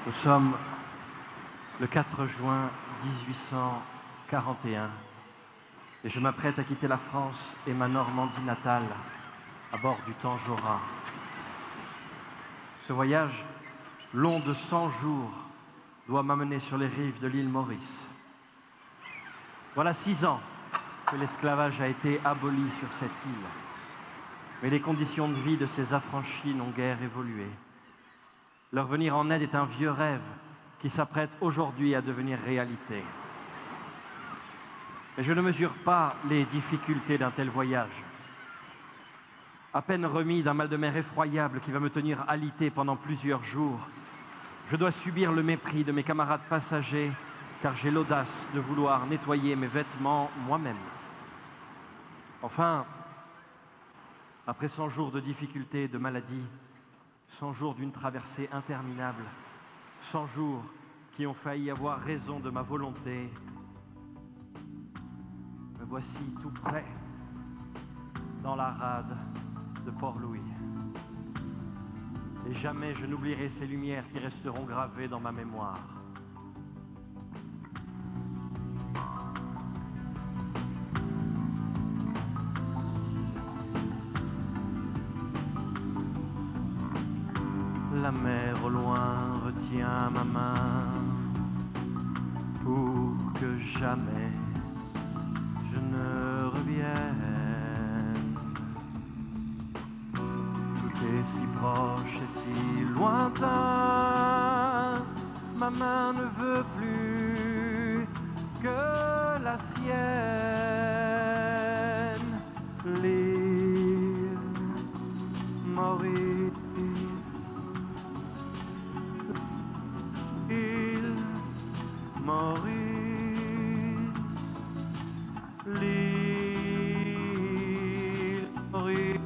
Nous sommes le 4 juin 1841 et je m'apprête à quitter la France et ma Normandie natale à bord du Tanjorat. Ce voyage, long de 100 jours, doit m'amener sur les rives de l'île Maurice. Voilà 6 ans que l'esclavage a été aboli sur cette île, mais les conditions de vie de ces affranchis n'ont guère évolué. Leur venir en aide est un vieux rêve qui s'apprête aujourd'hui à devenir réalité. Mais je ne mesure pas les difficultés d'un tel voyage. À peine remis d'un mal de mer effroyable qui va me tenir alité pendant plusieurs jours, je dois subir le mépris de mes camarades passagers car j'ai l'audace de vouloir nettoyer mes vêtements moi-même. Enfin, après 100 jours de difficultés et de maladie, 100 jours d'une traversée interminable, 100 jours qui ont failli avoir raison de ma volonté, me voici tout prêt dans la rade de Port-Louis. Et jamais je n'oublierai ces lumières qui resteront gravées dans ma mémoire. La mer au loin retient ma main pour que jamais je ne revienne. Tout est si proche et si lointain, ma main ne veut plus que la sienne. L'île Maurice, île Maurice, l'île Maurice,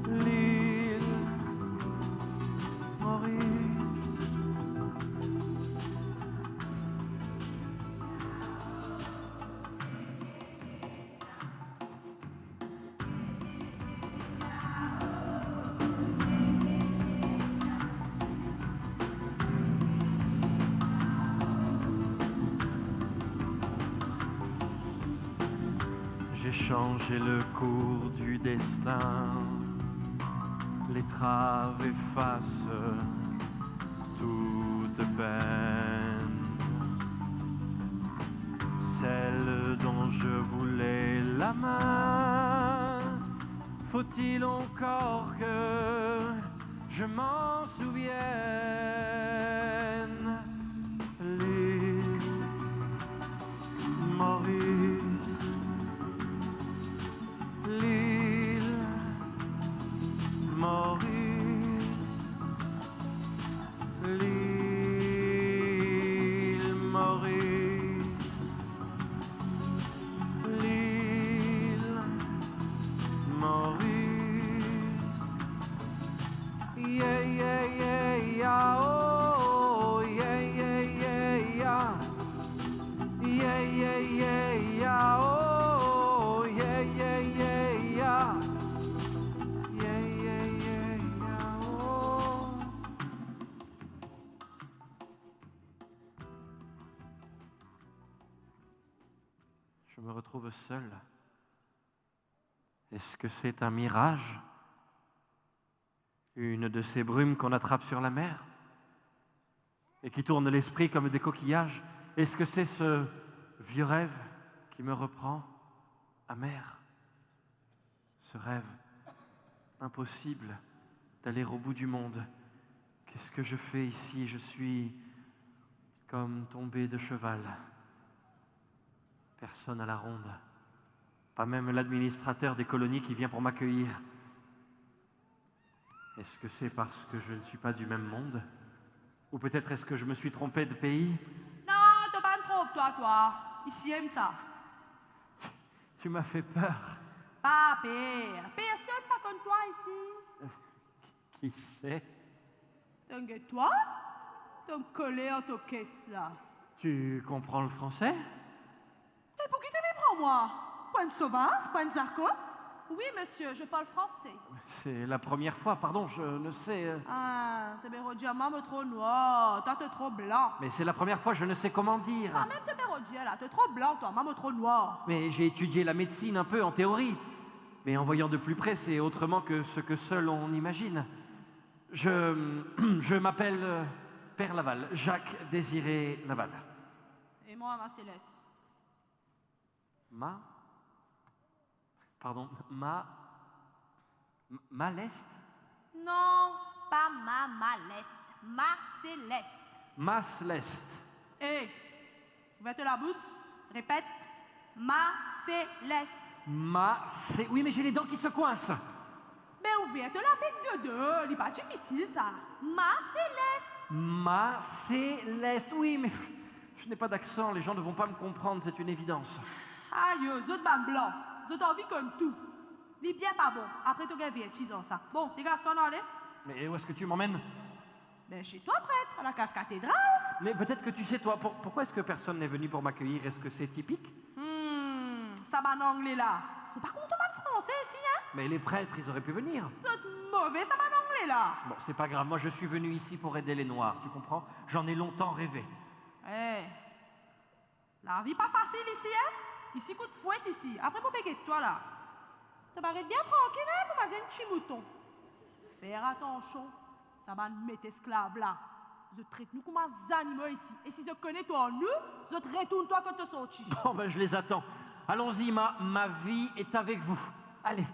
l'île Maurice. J'ai changé le cours du destin, l'étrave efface toute peine. Celle dont je voulais la main, faut-il encore que je m'en souvienne? L'île Maurice, l'île Maurice, l'île Maurice, l'île Maurice. Yeah, yeah, yeah, yeah, oh, yeah, yeah, yeah, yeah. Yeah, yeah, yeah, yeah, oh, yeah, yeah, yeah, yeah. Yeah, yeah, yeah, yeah, oh. Je me retrouve seul. Est-ce que c'est un mirage? Une de ces brumes qu'on attrape sur la mer et qui tournent l'esprit comme des coquillages? Est-ce que c'est ce vieux rêve qui me reprend, amer? Ce rêve impossible d'aller au bout du monde. Qu'est-ce que je fais ici? Je suis comme tombé de cheval. Personne à la ronde. Pas même l'administrateur des colonies qui vient pour m'accueillir. Est-ce que c'est parce que je ne suis pas du même monde? Ou peut-être est-ce que je me suis trompé de pays? Non, te pas trop, toi. Ici aime ça. Tu m'as fait peur. Pas pire. Personne pas comme toi ici. Qui sait? Donc toi, t'es collé en ta caisse là. Tu comprends le français? Et pour qui te méprends, moi? Point de sauvage, point de zarco? Oui, monsieur, je parle français. C'est la première fois, pardon, je ne sais... Ah, t'es bien maman trop noir, toi t'es trop blanc. Mais c'est la première fois, je ne sais comment dire. Ah, même t'es bien là, t'es trop blanc, toi, maman trop noir. Mais j'ai étudié la médecine un peu en théorie. Mais en voyant de plus près, c'est autrement que ce que seul on imagine. Je m'appelle Père Laval, Jacques Désiré Laval. Et moi, ma Céleste. Maleste? Non, pas ma Maleste, ma Céleste. Ma Céleste. Hé, ouvre-toi la bouche, répète, ma Céleste. Oui, mais j'ai les dents qui se coincent. Mais ouvre-toi la bec de deux, il n'est pas difficile ça. Ma Céleste. Ma Céleste, oui, mais je n'ai pas d'accent, les gens ne vont pas me comprendre, c'est une évidence. Aïe, zot ban blanc, zot envie comme tout. Ni bien pas bon, après tu gagnes 26 ans ça. Bon, dégage ton allez. Mais où est-ce que tu m'emmènes? Ben chez toi, prêtre, à la casse cathédrale. Mais peut-être que tu sais, toi, pourquoi est-ce que personne n'est venu pour m'accueillir? Est-ce que c'est typique? Ça ban anglais là. C'est pas contre mal français ici, hein? Mais les prêtres, ils auraient pu venir. C'est mauvais, ça ban anglais là. Bon, c'est pas grave, moi je suis venu ici pour aider les Noirs, tu comprends? J'en ai longtemps rêvé. Eh, la vie pas facile ici, hein? Ici, coup de fouette ici. Après, pour péquer toi là. Ça paraît bien tranquille, hein, pour manger un petit mouton. Faire attention, ça va nous mettre esclaves là. Je traite nous comme des animaux ici. Et si je connais toi en nous, je te retourne toi quand tu sortis. Bon, ben je les attends. Allons-y, ma vie est avec vous. Allez.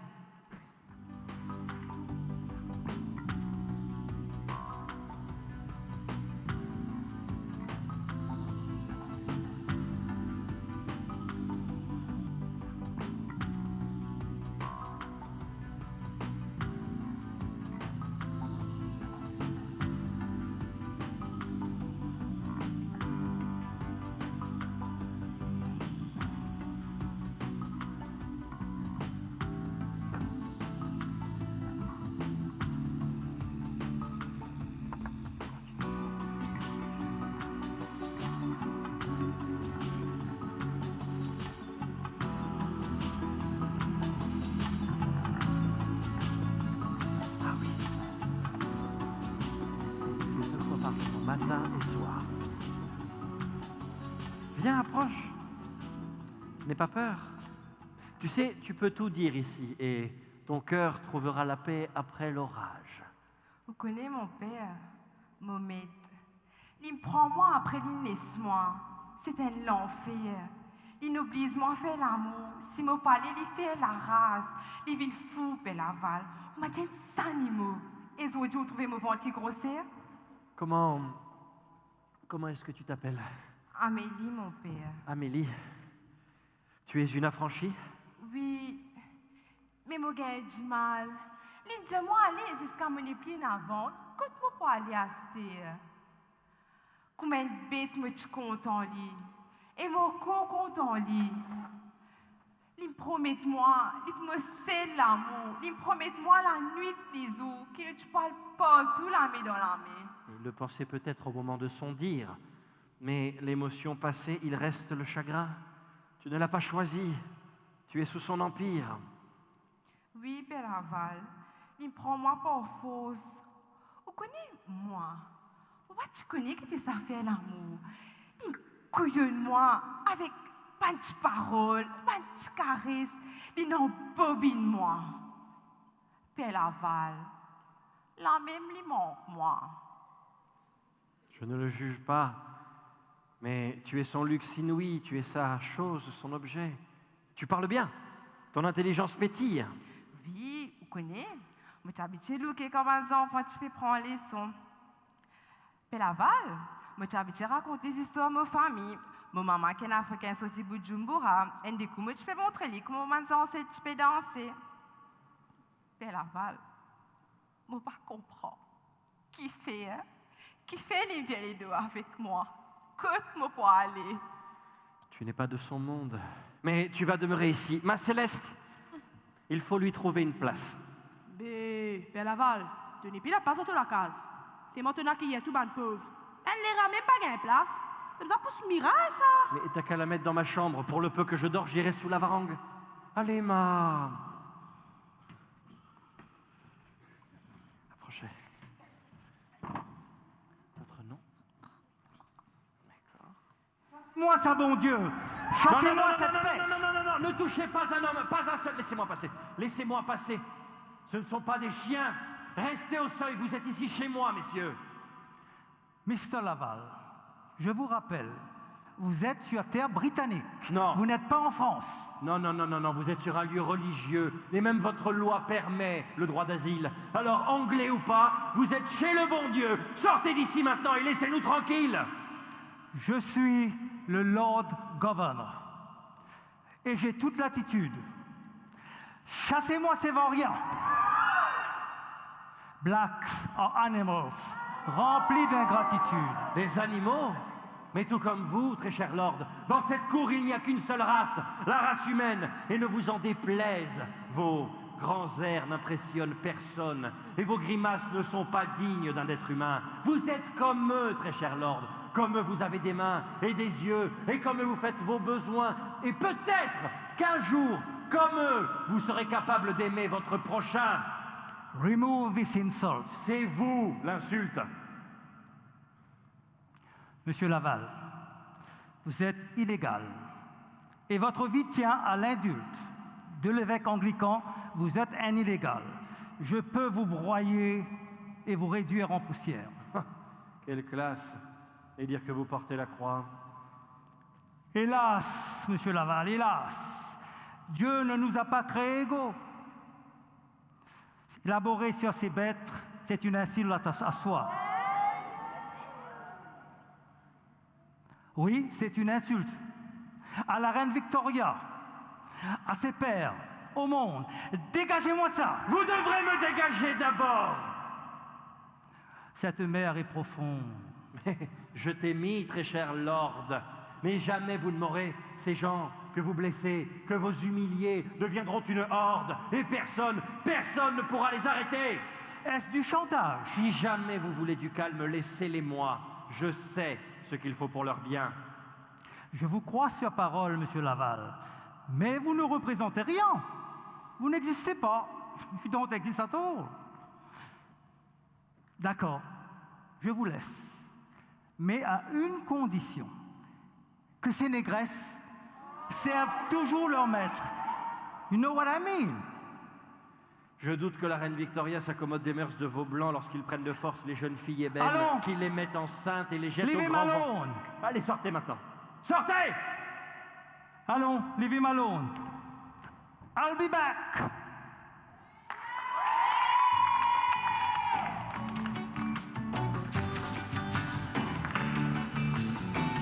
Matin et soir. Viens, approche. N'aie pas peur. Tu sais, tu peux tout dire ici et ton cœur trouvera la paix après l'orage. Vous connaissez mon père, Mohamed. Il me prend moi après il laisse moi. C'est un l'enfer. Il n'oblige moi à faire l'amour. Si me parle, il fait la race. Il vit fou, per Laval. On m'a dit un animal. Et aujourd'hui, vous trouvez mon ventre qui grossir? Comment est-ce que tu t'appelles? Amélie, mon père. Amélie. Tu es une affranchie? Oui, mais mon gars du mal. Il dit moi aller jusqu'à mon pied avant. Quand moi pour aller à cette combien de bêtes me tu content lui? Et mon corps content lui. Il me promet moi, il me scelle l'amour, il me promet moi la nuit des eaux, qu'il ne tu parles pas tout la main dans la main. Il le pensait peut-être au moment de son dire, mais l'émotion passée, il reste le chagrin. Tu ne l'as pas choisi, tu es sous son empire. Oui, Père Laval, il me prend moi par force. Vous connaissez moi? Pourquoi tu connais que tes affaires l'amour? Il couillonne moi avec pas de paroles, pas de caresses, il n'embobine moi. Père Laval, la même lui manque moi. Je ne le juge pas, mais tu es son luxe inouï, tu es sa chose, son objet. Tu parles bien, ton intelligence pétille. Oui, vous connaissez? Je suis habitué à comme un enfant, tu peux prendre les sons. Père Laval, je suis habitué à raconter des histoires à ma famille. Mon maman qui est africaine sorti Bujumbura, et du coup, je peux montrer comment je peux danser. Père Laval, je ne comprends pas. Qui fait, hein? Qui fait les vieux les deux avec moi? Côte-moi pour aller. Tu n'es pas de son monde, mais tu vas demeurer ici. Ma Céleste, il faut lui trouver une place. Mais, Père Laval, tu n'es plus la place dans la case. C'est maintenant qu'il y a tout ban pauvre. Elle ne ramène pas gain place. C'est ça pour ce miracle, ça. Mais t'as qu'à la mettre dans ma chambre. Pour le peu que je dors, j'irai sous la varangue. Allez, Moi, ça, bon Dieu. Chassez-moi cette peste. Non, ne touchez pas un homme, pas un seul. Laissez-moi passer. Laissez-moi passer. Ce ne sont pas des chiens. Restez au seuil, vous êtes ici chez moi, messieurs. Mr. Laval, je vous rappelle, vous êtes sur terre britannique. Non. Vous n'êtes pas en France. Non, vous êtes sur un lieu religieux, et même votre loi permet le droit d'asile. Alors, anglais ou pas, vous êtes chez le bon Dieu. Sortez d'ici maintenant et laissez-nous tranquilles. Je suis le Lord Governor. Et j'ai toute l'attitude. Chassez-moi ces vauriens. Blacks are animals, remplis d'ingratitude. Des animaux? Mais tout comme vous, très cher Lord, dans cette cour, il n'y a qu'une seule race, la race humaine, et ne vous en déplaise, vos grands airs n'impressionnent personne, et vos grimaces ne sont pas dignes d'un être humain. Vous êtes comme eux, très cher Lord, comme eux vous avez des mains et des yeux, et comme eux vous faites vos besoins, et peut-être qu'un jour, comme eux, vous serez capable d'aimer votre prochain. Remove this insult. C'est vous l'insulte. Monsieur Laval, vous êtes illégal et votre vie tient à l'indulte de l'évêque anglican. Vous êtes un illégal. Je peux vous broyer et vous réduire en poussière. Quelle classe! Et dire que vous portez la croix. Hélas, monsieur Laval, hélas, Dieu ne nous a pas créés égaux. Élaborer sur ces bêtes, c'est une insulte à soi. Oui, c'est une insulte à la reine Victoria, à ses pères, au monde. Dégagez-moi ça! Vous devrez me dégager d'abord! Cette mer est profonde. Je t'ai mis, très cher Lord, mais jamais vous ne m'aurez. Ces gens que vous blessez, que vous humiliez, deviendront une horde, et personne ne pourra les arrêter. Est-ce du chantage? Si jamais vous voulez du calme, laissez-les-moi. Je sais ce qu'il faut pour leur bien. Je vous crois sur parole, monsieur Laval, mais vous ne représentez rien. Vous n'existez pas. You don't exist at all. D'accord, je vous laisse, mais à une condition, que ces négresses servent toujours leur maître. You know what I mean? Je doute que la reine Victoria s'accommode des mœurs de vos blancs lorsqu'ils prennent de force les jeunes filles ébènes, Allons! qu'ils les mettent enceintes et les jettent Leave au him grand vent. alone! Allez, sortez maintenant. Sortez! Allons, leave him alone. I'll be back.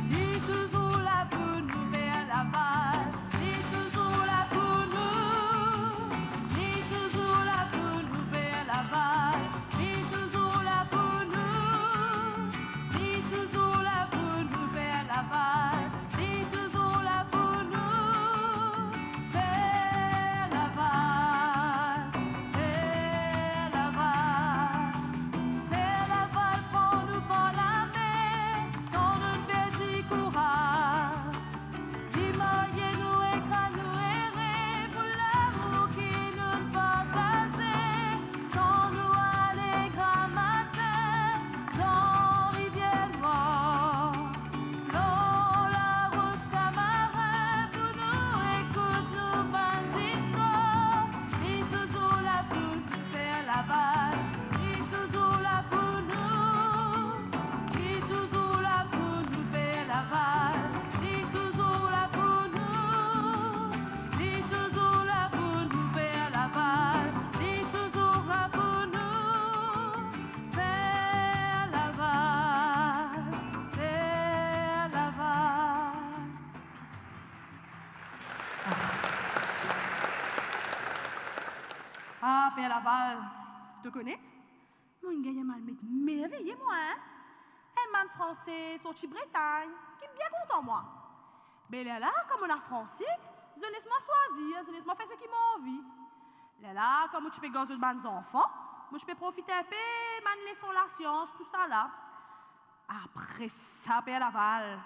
Dis toujours la bonne nouvelle Laval, dis toujours la bonne nouvelle, dis toujours la bonne nouvelle Laval, dis toujours la bonne nouvelle, dis toujours la bonne nouvelle Laval, dis toujours la bonne nouvelle Laval, Laval, prends-nous par la main, dans notre petit courage. Dis-moi-nous et nous errer pour l'amour qui nous partageait. Quand nous allons grand matin, dans rivière noire, dans la route camarade, pour nous écoute nos bonnes histoires. Dis toujours la boue, faire la balle. Dis toujours la boue, nous. Dis toujours la boue, nous faire la balle. Dis toujours la boue, nous. Dis toujours la boue, nous faire la balle. Dis toujours la boue, nous. Faire la balle. Faire la balle. Ah, Père Laval, tu connais? Moi, il y a mal merveilleux, moi, hein? Un man français, sorti Bretagne, qui est bien content, moi. Mais là, comme on a français, je laisse-moi choisir, je laisse-moi faire ce qui m'a envie. Là, comme tu peux gagner de mes enfants, moi, je peux profiter un peu, man, laissons la science, tout ça, là. Après ça, Père Laval,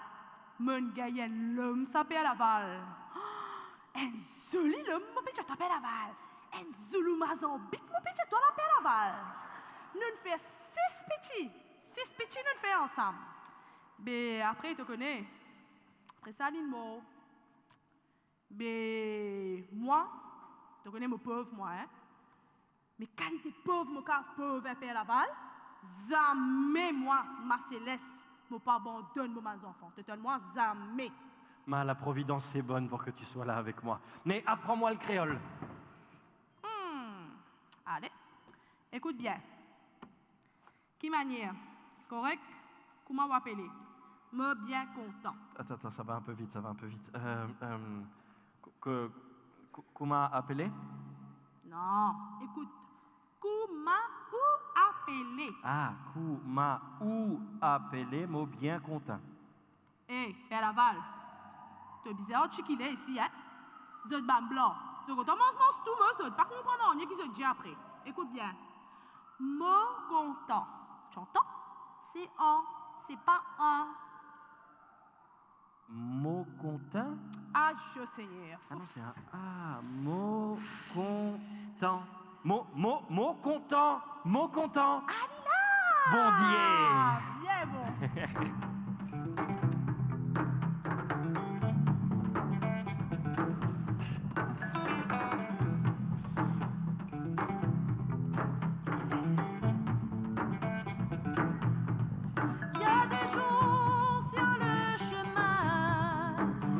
mon gars, il y a l'homme, ça, Père Laval. Oh, un joli homme, mon petit Père Laval. Un Zulu Mazambique, mon petit toi, la Père Laval. Nous faisons 6 petits, nous faisons ensemble. Mais après, tu connais, Après ça, il mot. Mais moi, tu connais mon pauvre, moi, hein? Mais qualité pauvre, mon cas pauvre, un père Laval, jamais moi, ma Céleste, mon pas abandonne mes enfants. Totalement, jamais. Ma, la providence est bonne pour que tu sois là avec moi. Mais apprends-moi le créole. Allez, écoute bien. Qui manière? Correct? Comment vous appelez? Me bien content. Attends, ça va un peu vite. Comment appelé? Non, écoute. Comment ou appelé? Ah, comment ou appelé, mot bien content. Hé, Père Laval, tu es bizarre qu'il est ici, hein? Vous êtes bam blanc. Tu commences tout, vous êtes pas comprendre rien qui se dit après. Écoute bien. Mot content. Tu entends? C'est un, c'est pas un. Mot content? Ah, je Seigneur. Ah non, c'est un A. Mot content. Mot content. Mot content. Alila! Bon Dieu. Bien bon. Il y a des jours sur le chemin,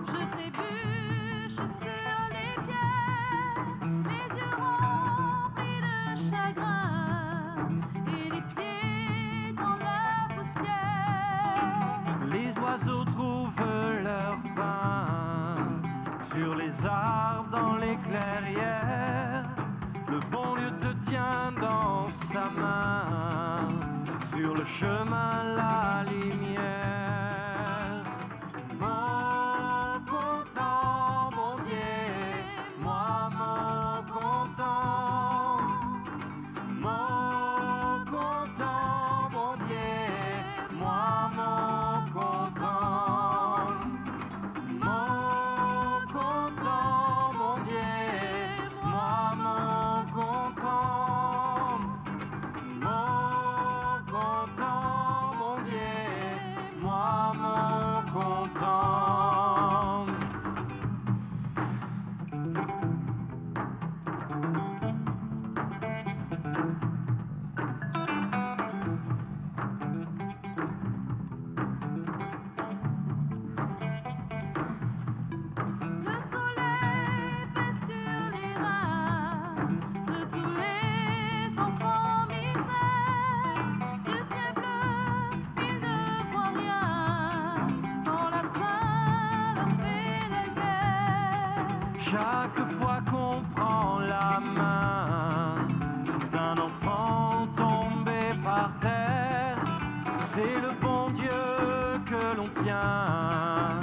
je trébuche sur les pierres, les yeux remplis de chagrin et les pieds dans la poussière. Les oiseaux trouvent leur pain sur les arbres, dans les clairières. Le bon Dieu te tient dans sa main, sur le chemin la lumière. Mon content, mon Dieu, moi mon content. Mon content, mon Dieu, moi mon content. Mon content, mon Dieu, moi mon content. Mon content, mon Dieu, moi mon content. Le soleil fait sur les reins de tous les enfants misères. Du ciel bleu, ils ne voient rien quand la faim leur fait la guerre. Chaque fois qu'on prend la main d'un enfant tombé par terre, c'est le bon Dieu que l'on tient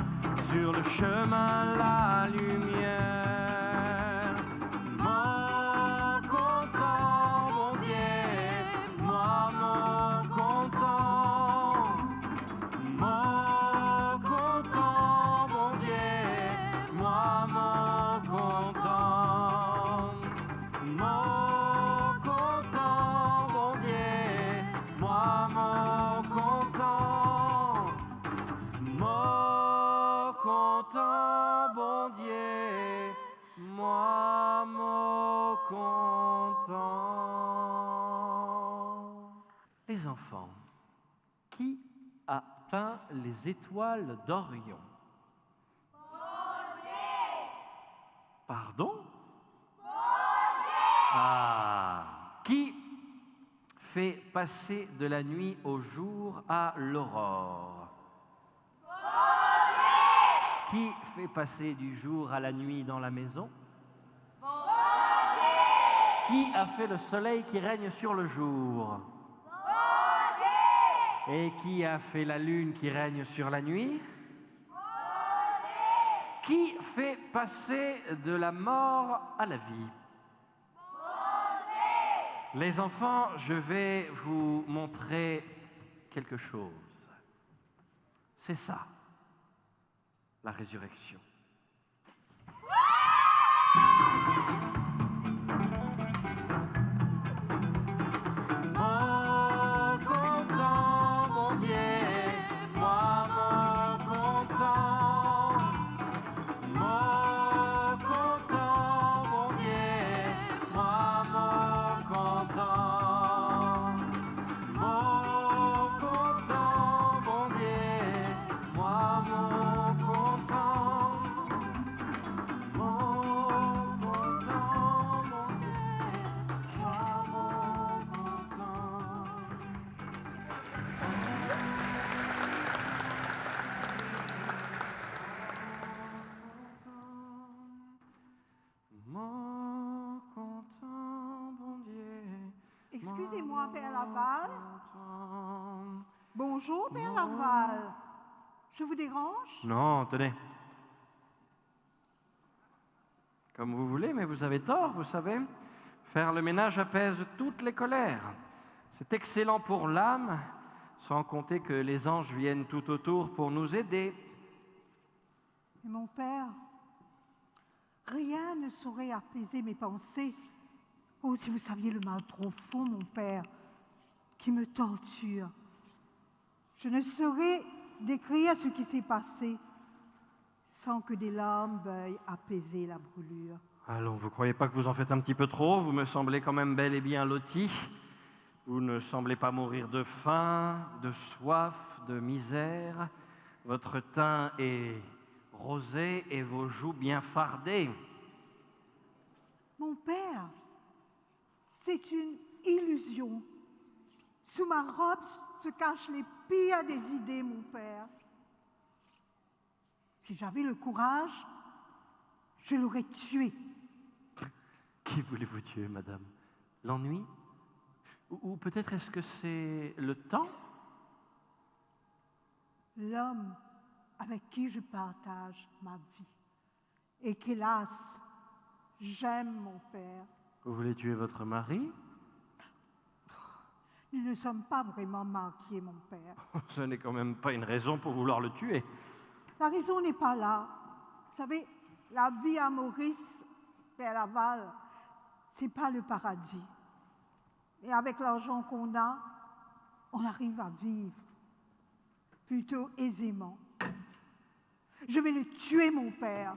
sur le chemin la lumière. Mon content, mon Dieu, moi mon content. Mon content, mon Dieu, moi mon content. Mon content, mon Dieu, moi mon content. Mon content, bon Dieu, moi mon content. Les enfants, qui a peint les étoiles d'Orion? Pardon? Ah, qui fait passer de la nuit au jour à l'aurore? Qui fait passer du jour à la nuit dans la maison? Qui a fait le soleil qui règne sur le jour? Et qui a fait la lune qui règne sur la nuit? Qui fait passer de la mort à la vie? Les enfants, je vais vous montrer quelque chose. C'est ça, la résurrection. Mon content, mon Dieu, moi mon content. moi, Père Laval. Bonjour, Père Laval. Je vous dérange? Non, tenez. Comme vous voulez, mais vous avez tort, vous savez. Faire le ménage apaise toutes les colères. C'est excellent pour l'âme, sans compter que les anges viennent tout autour pour nous aider. Mais mon Père, rien ne saurait apaiser mes pensées. Oh, si vous saviez le mal profond, mon Père, qui me torture. Je ne saurais décrire ce qui s'est passé sans que des larmes veuillent apaiser la brûlure. Allons, vous croyez pas que vous en faites un petit peu trop? Vous me semblez quand même bel et bien loti. Vous ne semblez pas mourir de faim, de soif, de misère. Votre teint est rosé et vos joues bien fardées. Mon Père, c'est une illusion. Sous ma robe se cachent les pires des idées, mon Père. Si j'avais le courage, je l'aurais tué. Qui voulez-vous tuer, madame? L'ennui? Ou peut-être est-ce que c'est le temps? L'homme avec qui je partage ma vie. Et qu'hélas, j'aime, mon Père. Vous voulez tuer votre mari? Nous ne sommes pas vraiment mariés, mon Père. Ce n'est quand même pas une raison pour vouloir le tuer. La raison n'est pas là. Vous savez, la vie à Maurice, Père Laval, c'est pas le paradis. Et avec l'argent qu'on a, on arrive à vivre plutôt aisément. Je vais le tuer, mon Père.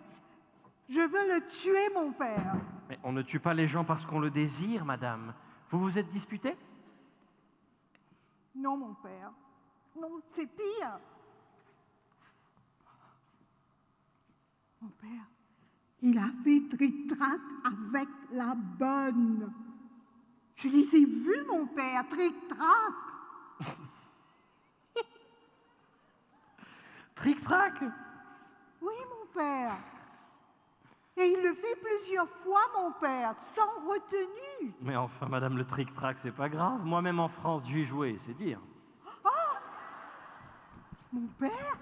Je veux le tuer, mon Père. Mais on ne tue pas les gens parce qu'on le désire, madame. Vous vous êtes disputé? Non, mon Père. Non, c'est pire. Mon Père, il a fait tric-trac avec la bonne. Je les ai vus, mon Père, tric-trac. Tric-trac? Oui, mon Père. Et il le fait plusieurs fois, mon Père, sans retenue. Mais enfin, madame, le tric-trac, c'est pas grave. Moi-même en France, j'y jouais, c'est dire. Mon Père,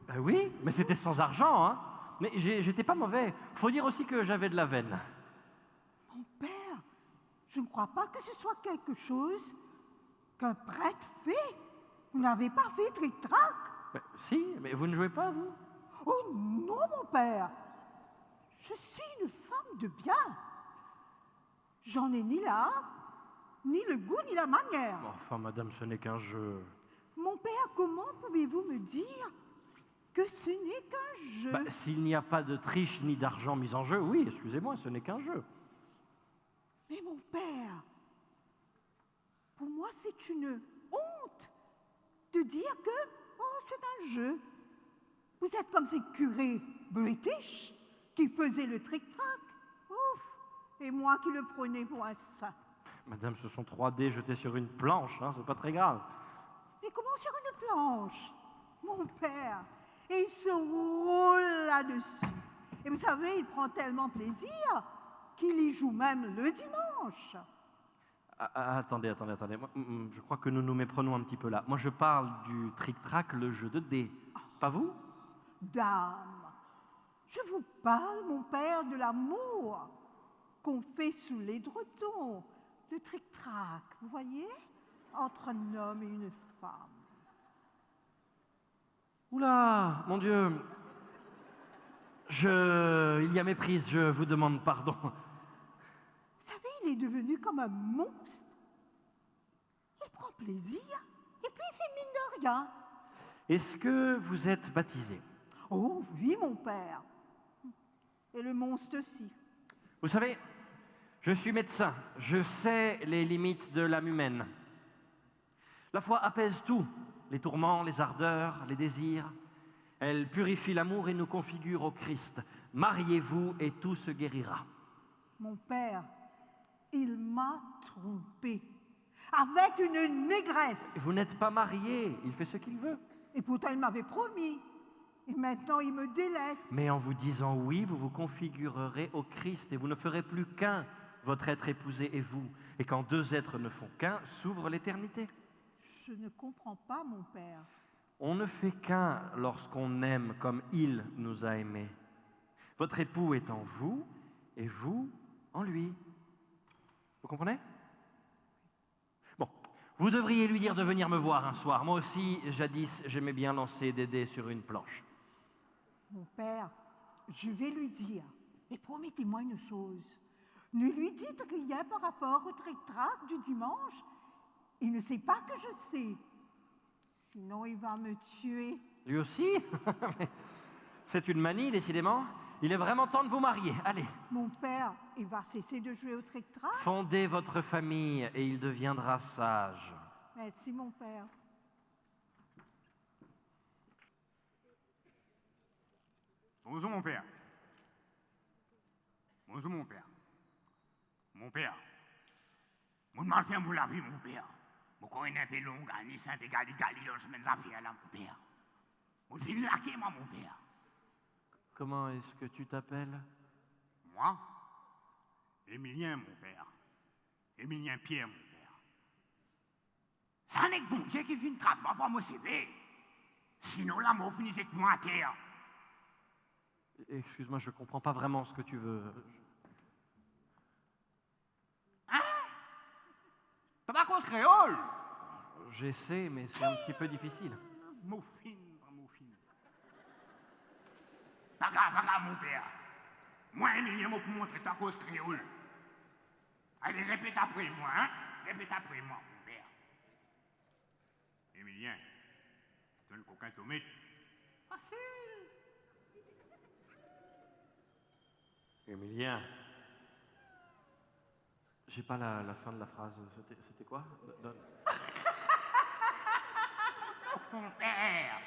Ben oui, mais c'était sans argent, hein. Mais j'étais pas mauvais. Faut dire aussi que j'avais de la veine. mon Père, je ne crois pas que ce soit quelque chose qu'un prêtre fait. Vous n'avez pas fait tric-trac. Ben, si, mais vous ne jouez pas, vous? Oh non, mon Père. Je suis une femme de bien. J'en ai ni l'art, ni le goût, ni la manière. Enfin, madame, ce n'est qu'un jeu. Mon Père, comment pouvez-vous me dire que ce n'est qu'un jeu? Ben, s'il n'y a pas de triche ni d'argent mis en jeu, oui, excusez-moi, ce n'est qu'un jeu. Mais mon Père, pour moi, c'est une honte de dire que, oh, c'est un jeu. Vous êtes comme ces curés british qui faisaient le tric-trac. Ouf! Et moi qui le prenais pour un saint. Madame, ce sont 3 dés jetés sur une planche, hein, c'est pas très grave. Mais comment sur une planche? Mon Père, et il se roule là-dessus. Et vous savez, il prend tellement plaisir qu'il y joue même le dimanche. Attendez. Moi, je crois que nous nous méprenons un petit peu là. Moi, je parle du tric-trac, le jeu de dés. Pas vous? Dame, je vous parle, mon Père, de l'amour qu'on fait sous l'édredon, le tric-trac, vous voyez, entre un homme et une femme. Oula, mon Dieu. Il y a méprise, je vous demande pardon. Vous savez, il est devenu comme un monstre. Il prend plaisir et puis il fait mine de rien. Est-ce que vous êtes baptisé? Oh oui, mon Père. Et le monstre aussi. Vous savez, je suis médecin, je sais les limites de l'âme humaine. La foi apaise tout, les tourments, les ardeurs, les désirs. Elle purifie l'amour et nous configure au Christ. Mariez-vous et tout se guérira. Mon Père, il m'a trompé avec une négresse. Vous n'êtes pas marié, il fait ce qu'il veut. Et pourtant, il m'avait promis. Et maintenant, il me délaisse. Mais en vous disant oui, vous vous configurerez au Christ et vous ne ferez plus qu'un votre être épousé et vous. Et quand deux êtres ne font qu'un, s'ouvre l'éternité. Je ne comprends pas, mon père. On ne fait qu'un lorsqu'on aime comme il nous a aimés. Votre époux est en vous et vous en lui. Vous comprenez? Bon, vous devriez lui dire de venir me voir un soir. Moi aussi, jadis, j'aimais bien lancer des dés sur une planche. Mon père, je vais lui dire. Mais promettez-moi une chose. Ne lui dites rien par rapport au tric-trac du dimanche. Il ne sait pas que je sais. Sinon, il va me tuer. Lui aussi? C'est une manie, décidément. Il est vraiment temps de vous marier. Allez, Mon père, il va cesser de jouer au tric-trac. fondez votre famille et il deviendra sage. Merci, mon père. Bonjour mon père. Bonjour mon père. Mon père. Mon martin vous la vie mon père. Mon connais un peu long, gagné saint et gali dans semaine affaire là mon père. Mon fil laqué moi mon père. Comment est-ce que tu t'appelles? Moi, Émilien mon père. Émilien Pierre mon père. Ça n'est que bon Dieu qui vient trappe moi pas me sauver. Sinon la mort finit avec moi à terre. Excuse-moi, je comprends pas vraiment ce que tu veux. Hein? T'as pas cause créole? J'essaie, mais c'est un petit peu difficile. Moufine. Pas grave, mon père. Moi, Émilien, m'a pour montrer ta cause créole. Allez, répète après moi, hein? Répète après moi, mon père. Émilien, donne coquin tomate. Facile. Émilien, j'ai pas la fin de la phrase. C'était quoi? Mon père.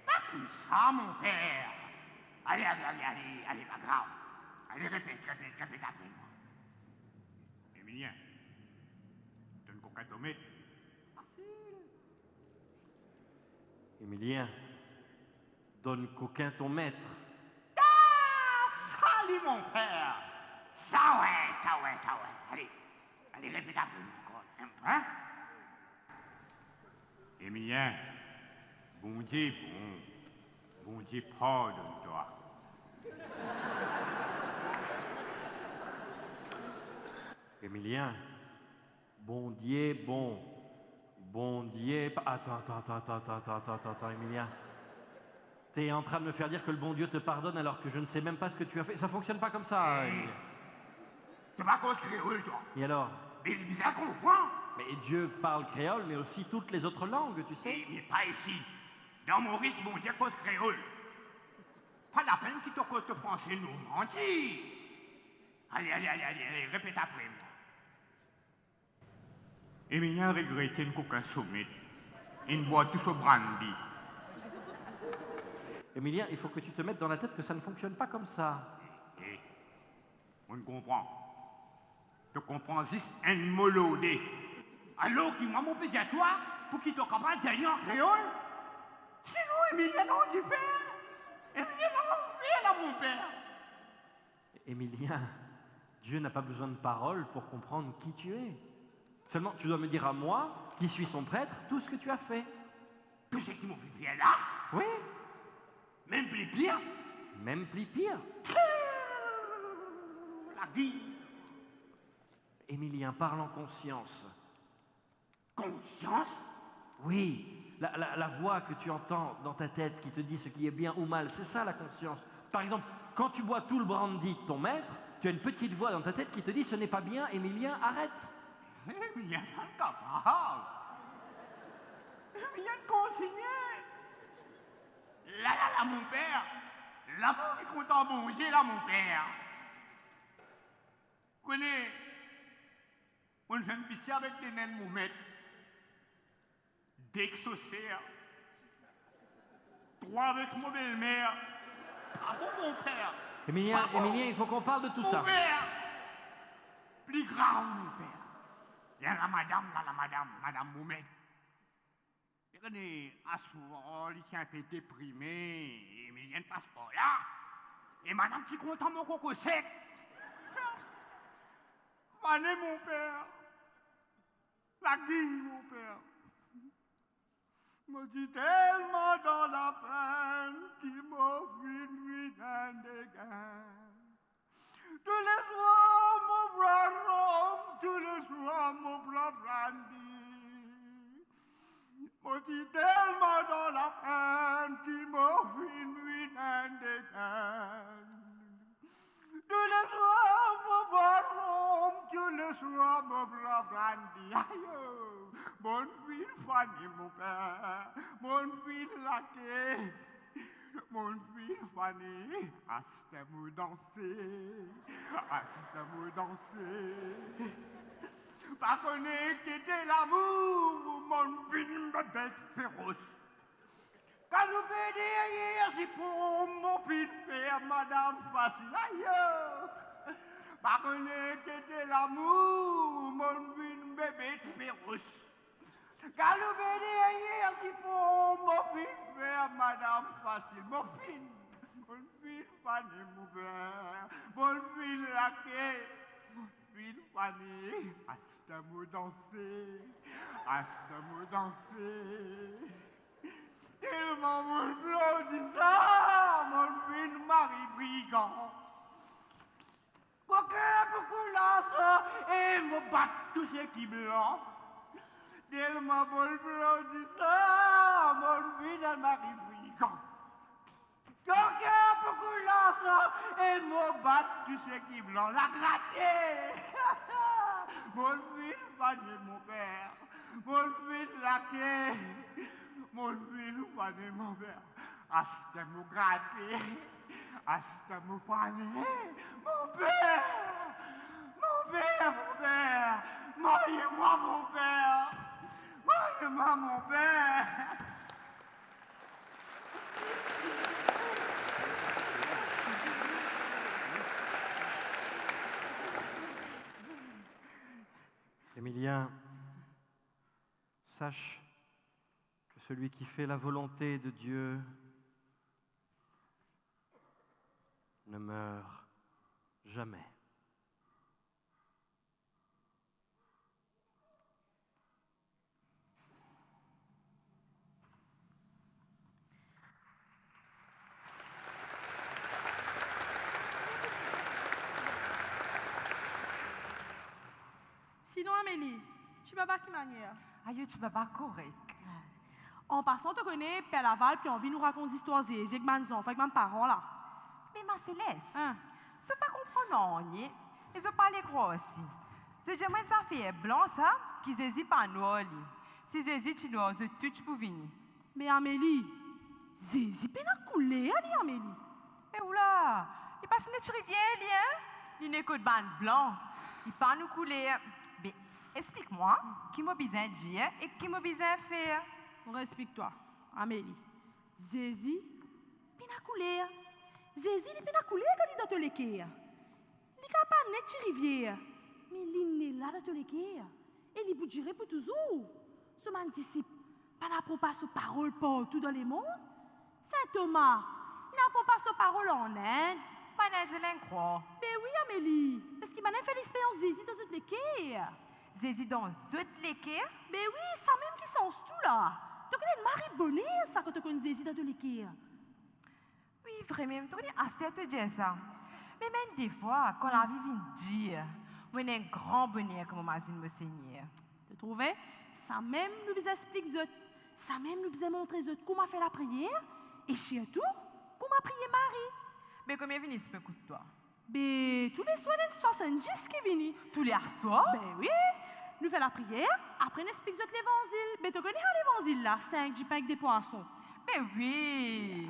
Pas comme ça, mon père. Allez, pas grave. Allez, répète après moi. Émilien, donne coquin tomate. Émilien, donne coquin ton maître. Salut, mon père. Ça ouais. Allez, répète après moi encore. Hein? Émilien, bon Dieu, bon Dieu, pardonne-toi. Émilien, bon Dieu, bon Dieu. Attends, Émilien. T'es en train de me faire dire que le bon Dieu te pardonne alors que je ne sais même pas ce que tu as fait. Ça fonctionne pas comme ça, Émilien. Tu vas cause créole, toi. Et alors? Mais il est bizarre qu'on comprend. Mais Dieu parle créole, mais aussi toutes les autres langues, tu sais. Mais pas ici. Dans Maurice, bon Dieu, cause créole. Pas la peine qu'il te cause de français, nous mentir. Allez, répète après moi. Émilien regrettait une coquin sommet. Une boîte tout ce brandy. Émilien, il faut que tu te mettes dans la tête que ça ne fonctionne pas comme ça. Eh, on ne comprend. Tu comprends juste un molodé. Alors qu'il m'a mon pédiatoire pour qu'il te capable d'aller en créole. Sinon, Émilien, non, du père. Émilien, non, mon père. Émilien, Dieu n'a pas besoin de paroles pour comprendre qui tu es. Seulement, tu dois me dire à moi, qui suis son prêtre, tout ce que tu as fait. Tout ce qui m'ont fait bien là, Oui, même plus pire, même plus pire. la vie, Émilien, parle en conscience. conscience, Oui, la voix que tu entends dans ta tête qui te dit ce qui est bien ou mal, c'est ça la conscience. Par exemple, quand tu bois tout le brandy de ton maître, tu as une petite voix dans ta tête qui te dit ce n'est pas bien, Émilien, arrête. Émilien, incapable. Émilien, continuer. Là, mon père. Là-bas, il est content manger, là, mon père. Connais, on fait une pitié avec les nains de mon maître. Dès que ce sert, trois avec mon belle-mère. Bravo, mon père. Émilien, Bravo. Émilien, il faut qu'on parle de tout Mon ça. père. Plus grave, mon père. Il y a la madame Moumet. Il est assourant, il est un peu déprimé, mais il y a un passeport là. Et madame qui content mon coco sec. Fané, mon père. La guille, mon père. Me dit tellement dans la peine qui m'a vu nuit dans des gains. Tous les soirs, mon bras rhum, tous les soirs, mon bras brandy. Me dit tellement dans la peine qui m'a vu nuit dans des gains. Tous les soirs, mon bras rhum, tous les soirs, mon bras brandy. Aïe, mon fils Fanny, mon père, mon fils laqué, mon fils Fanny, assistez-moi danser. Pas connaître qu'était l'amour, mon fils me bête féroce. Quand nous pédons hier, c'est pour mon fils faire madame facile. Aïe, pas connaître qu'était l'amour, mon fils me bête féroce. Quand nous pédons hier, c'est pour mon fils faire madame facile. Mon fils Fanny, mon père, mon fils laqué, mon fils Fanny, assistez-moi danser. Tellement mon blanc dit ça, mon fils Marie brigand. Quoique beaucoup là, et me battre tous ceux qui blanc. Tellement mon blanc dit ça, mon fils Marie brigand. Quoique beaucoup là, et me battre tous ceux qui blanc. La gratter. Mon fils Fanny, mon père, mon fils laqué. Mon fils Fanny, mon père, assistez-moi gratter, assistez-moi Fanny, mon père, mariez-moi mon père, mariez-moi mon père. Émilien, sache que celui qui fait la volonté de Dieu ne meurt jamais. Sinon, Amélie, tu vas pas qui manière. Aïe, tu vas pas correct. En passant, tu connais Père Laval, puis on vient nous raconter des histoires avec mes enfants, avec mes parents là. Mais ma Céleste, Hein? c'est pas comprendre non, et c'est pas les gros aussi. Ce que j'aimerais ça faire blanc, ça, qui hésite pas noir. Si hésite, tu dois tout pour venir. Mais Amélie, Zézi, peine à couler, allez Amélie. Mais oula, il passe une rivière, hein? Il n'est que de bande blanc. Il pas nous couler. Mais explique-moi, qui m'a besoin de dire et qui m'a besoin de faire. Respecte-toi, Amélie. Zézi, peine à couler. Zézi, il peine à couler quand il est dans l'équerre. Il n'est pas net sur rivière. Mais il est là dans l'équerre. Et il vous dirait pour toujours. Ce man disciple, pas n'apprend pas sa parole partout dans le monde. Saint Thomas, il n'apprend pas sa parole en Inde. Pas je l'incrois. Mais oui, Amélie, parce qu'il m'a fait l'expérience Zézi dans toute l'équerre. Zézi dans toute l'équerre? Mais oui, ça même qui sens tout là. Tu connais Marie Bonnet, ça, quand tu connais Zézi dans toute l'équerre. Oui, vraiment, tu connais assez te dire ça. Mais même des fois, quand la vie vient dire, on a un grand bonheur comme ma zine me seigneur. Tu trouves? Ça même nous explique zot. Ça même nous montrer zot comment faire la prière. Et surtout, comment prier Marie. Mais combien venez ce coup de toi? Ben, tous les soirs, il y a 70 qui viennent. Tous les soirs? Ben oui, nous faisons la prière, après nous explique l'évangile. Ben, tu connais l'évangile là, 5 du pain avec des poissons. Ben oui.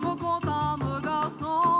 Mon content, mon garçon.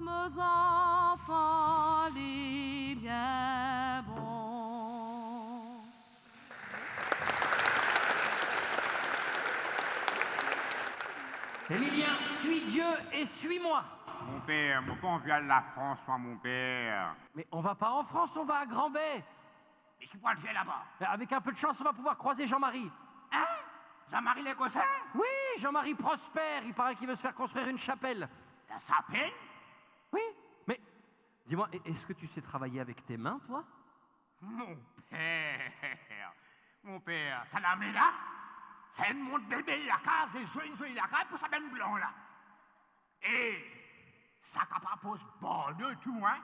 mes enfants, les bien bons. Émilien, suis Dieu et suis-moi. Mon père, mon père, on vient de la France, moi, mon père. Mais on va pas en France, on va à Grand-Bay. Et qui pourra le faire là-bas? Avec un peu de chance, on va pouvoir croiser Jean-Marie. Hein? Jean-Marie l'Écossais? Oui, Jean-Marie prospère. Il paraît qu'il veut se faire construire une chapelle. La s'appelle? Oui, mais dis-moi, est-ce que tu sais travailler avec tes mains, toi? Mon père, ça l'a mis là? C'est une montre bébé la case, des yeux la case pour sa benne blanc là. Et ça capable pose bon de tout, hein?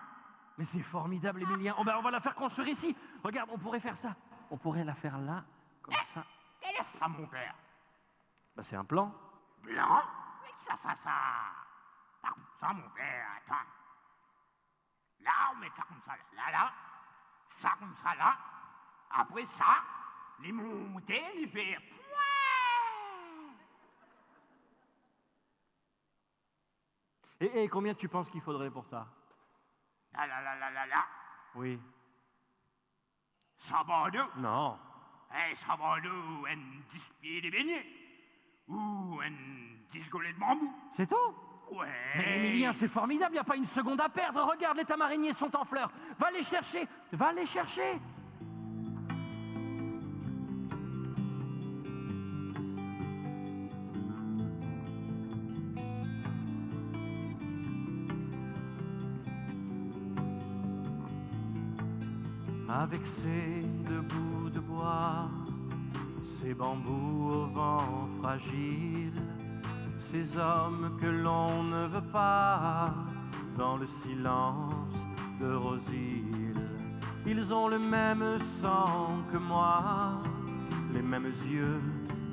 Mais c'est formidable, Émilien. Oh, ben, on va la faire construire ici. Regarde, on pourrait faire ça. On pourrait la faire là, comme ça. Quel est ça, mon père? Ben, c'est un plan. Blanc? Mais ça. Pas comme ça, mon père, attends. Là, on met ça comme ça, là. Ça comme ça, là. Après ça, les monter, les faire. Et combien tu penses qu'il faudrait pour ça? Là. Oui. 100 bandeaux. Non. 100 bandeaux, 10 pieds de beignets. Ou 10 golets de bambou. C'est tout? Ouais. Mais Émilien, c'est formidable, il n'y a pas une seconde à perdre. Regarde, les tamarainiers sont en fleurs. Va les chercher. Avec ces deux bouts de bois, ces bambous au vent fragile, ces hommes que l'on ne veut pas dans le silence de Rosille. Ils ont le même sang que moi, les mêmes yeux,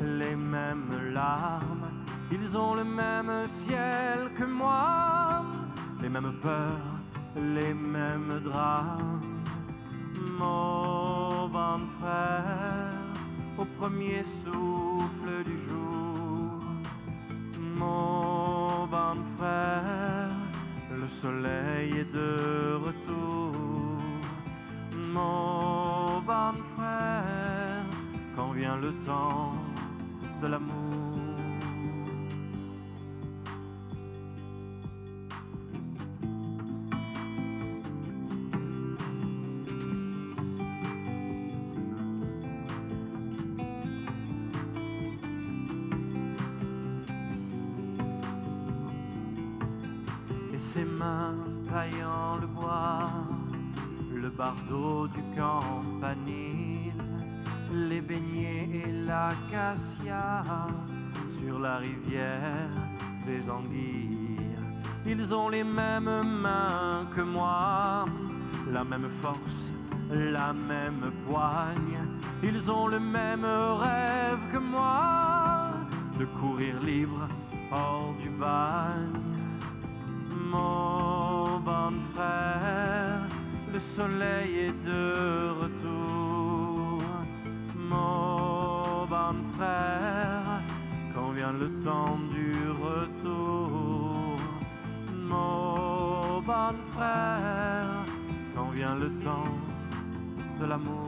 les mêmes larmes. Ils ont le même ciel que moi, les mêmes peurs, les mêmes drames. Mon bon frère, au premier souffle du jour, mon bon frère, le soleil est de retour. Mon bon frère, quand vient le temps de l'amour. Ses mains taillant le bois, le bardeau du campanile, les beignets et l'acacia sur la rivière des anguilles. Ils ont les mêmes mains que moi, la même force, la même poigne. Ils ont le même rêve que moi, de courir libre hors du bagne. Mon bon frère, le soleil est de retour. Mon bon frère, quand vient le temps du retour. Mon bon frère, quand vient le temps de l'amour.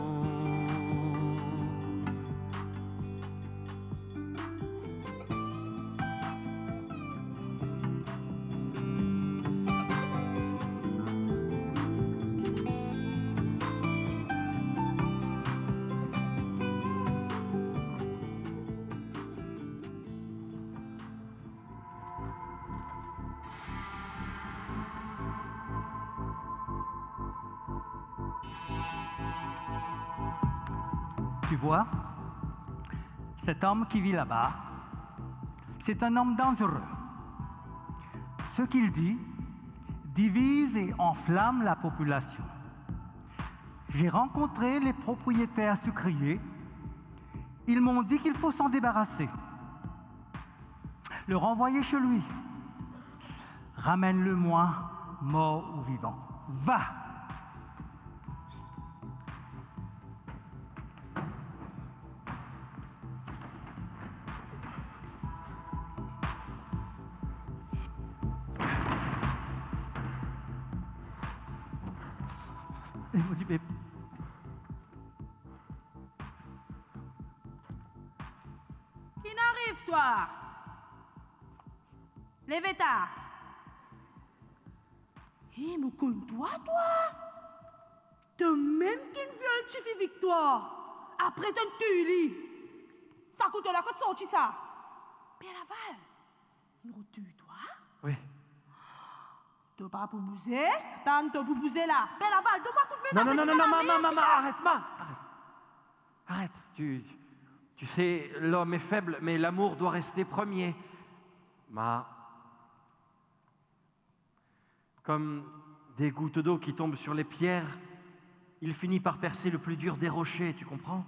Tu vois, cet homme qui vit là-bas, c'est un homme dangereux. Ce qu'il dit divise et enflamme la population. J'ai rencontré les propriétaires sucriers. Ils m'ont dit qu'il faut s'en débarrasser, le renvoyer chez lui. Ramène-le-moi, mort ou vivant. Va! Mon Dieu, Qui n'arrive, toi? Lève-toi. Hé, me toi? T'as même qu'une viole suffit victoire. Après, t'as une tuerie. Ça coûte la côte sortie, ça. Père Laval, une tue-toi? Oui. T'as pas pour bouger? T'as pour bouger là. Père Laval, donne-moi un coup de main. Non, maman, arrête. Arrête. Tu sais, l'homme est faible, mais l'amour doit rester premier. Comme des gouttes d'eau qui tombent sur les pierres, il finit par percer le plus dur des rochers, tu comprends?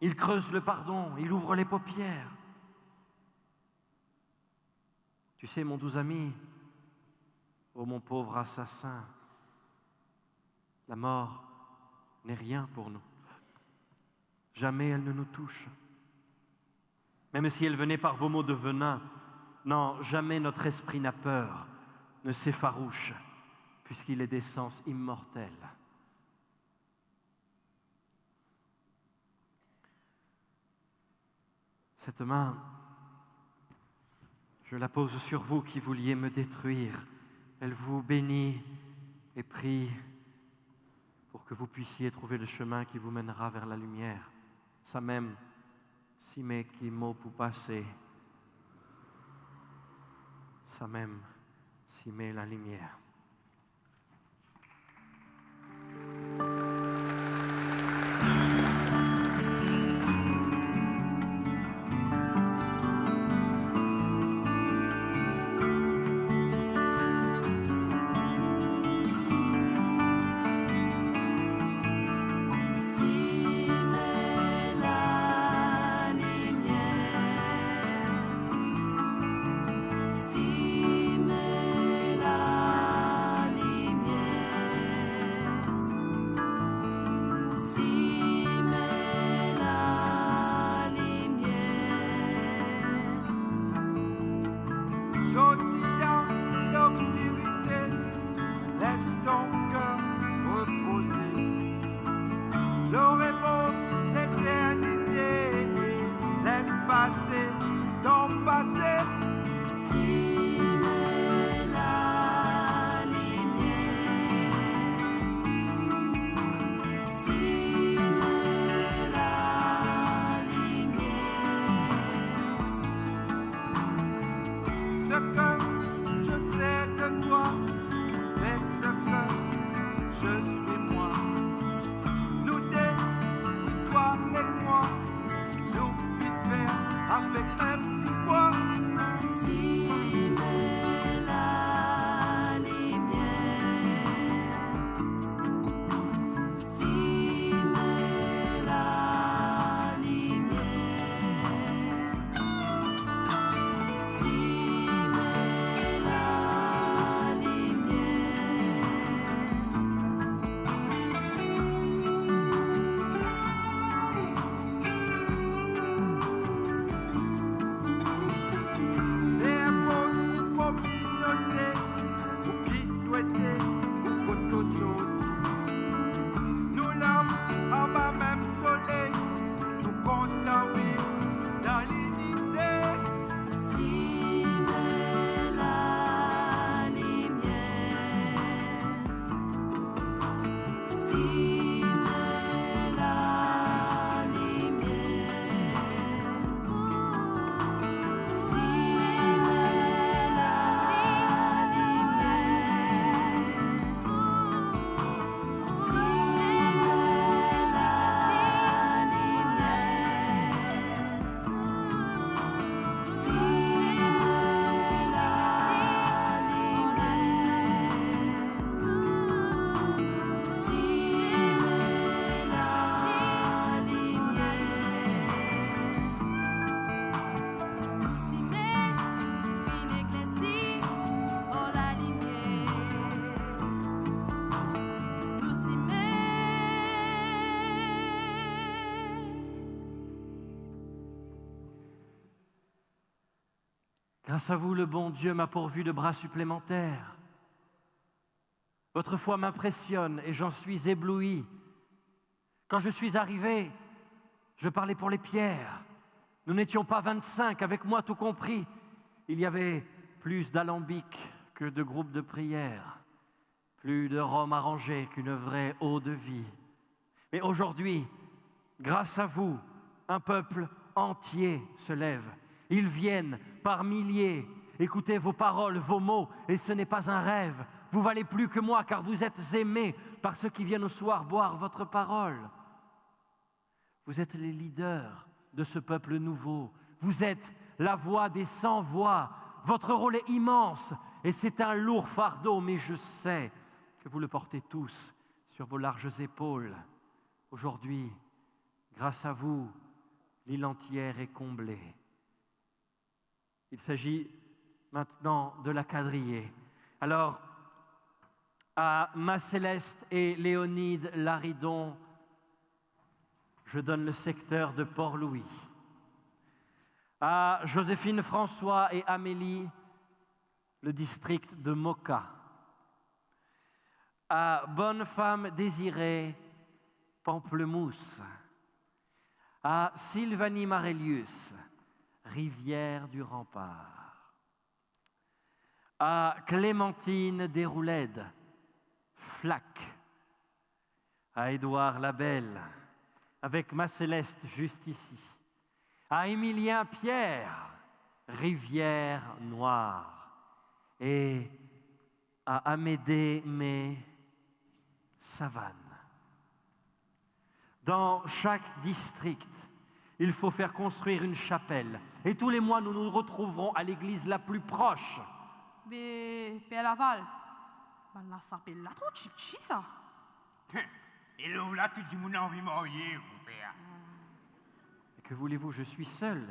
Il creuse le pardon, il ouvre les paupières. Tu sais, mon doux ami, ô mon pauvre assassin, la mort n'est rien pour nous. Jamais elle ne nous touche. Même si elle venait par vos mots de venin, non, jamais notre esprit n'a peur, ne s'effarouche, puisqu'il est d'essence immortelle. Cette main, je la pose sur vous qui vouliez me détruire. Elle vous bénit et prie pour que vous puissiez trouver le chemin qui vous mènera vers la lumière. Ça même, si me qui mot pour passer. Ça même, si met la lumière. Sorti dans l'obscurité, laisse ton cœur reposer. L'aurait l'éternité, laisse passer ton passé. Si mais la lumière, si mais la lumière. Ce que je sais de toi, c'est ce que je suis moi. Nous deux, toi et moi, nous vivons avec un petit bois. Si mais la lumière, si mais la lumière, si mais la lumière. Communauté, ou qui souhaitait, ou koto sauti. Nous l'âmes en bas même soleil, nous comptons vivre dans l'unité. Si mais la lumière, si mais la lumière, si mais la Grâce à vous, le bon Dieu m'a pourvu de bras supplémentaires. Votre foi m'impressionne et j'en suis ébloui. Quand je suis arrivé, je parlais pour les pierres. Nous n'étions pas 25, avec moi tout compris. Il y avait plus d'alambics que de groupes de prière, plus de rhum arrangé qu'une vraie eau de vie. Mais aujourd'hui, grâce à vous, un peuple entier se lève. Ils viennent par milliers écouter vos paroles, vos mots, et ce n'est pas un rêve. Vous valez plus que moi, car vous êtes aimés par ceux qui viennent au soir boire votre parole. Vous êtes les leaders de ce peuple nouveau. Vous êtes la voix des sans voix. Votre rôle est immense et c'est un lourd fardeau, mais je sais que vous le portez tous sur vos larges épaules. Aujourd'hui, grâce à vous, l'île entière est comblée. Il s'agit maintenant de la quadriller. Alors, à Masse-Céleste et Léonide Laridon, je donne le secteur de Port-Louis. À Joséphine François et Amélie, le district de Moka. À Bonne Femme Désirée, Pamplemousse. À Sylvanie Marelius, Rivière du Rempart. À Clémentine Desrouledes, Flac. À Édouard Labelle, avec ma Céleste juste ici. À Émilien Pierre, Rivière Noire. Et à Amédée May, Savane. Dans chaque district, il faut faire construire une chapelle. Et tous les mois, nous nous retrouverons à l'église la plus proche. Mais, Père Laval, ça s'appelle là trop chichi, ça. Et là, tu dis mon envie marier, mon père. Et que voulez-vous, je suis seul,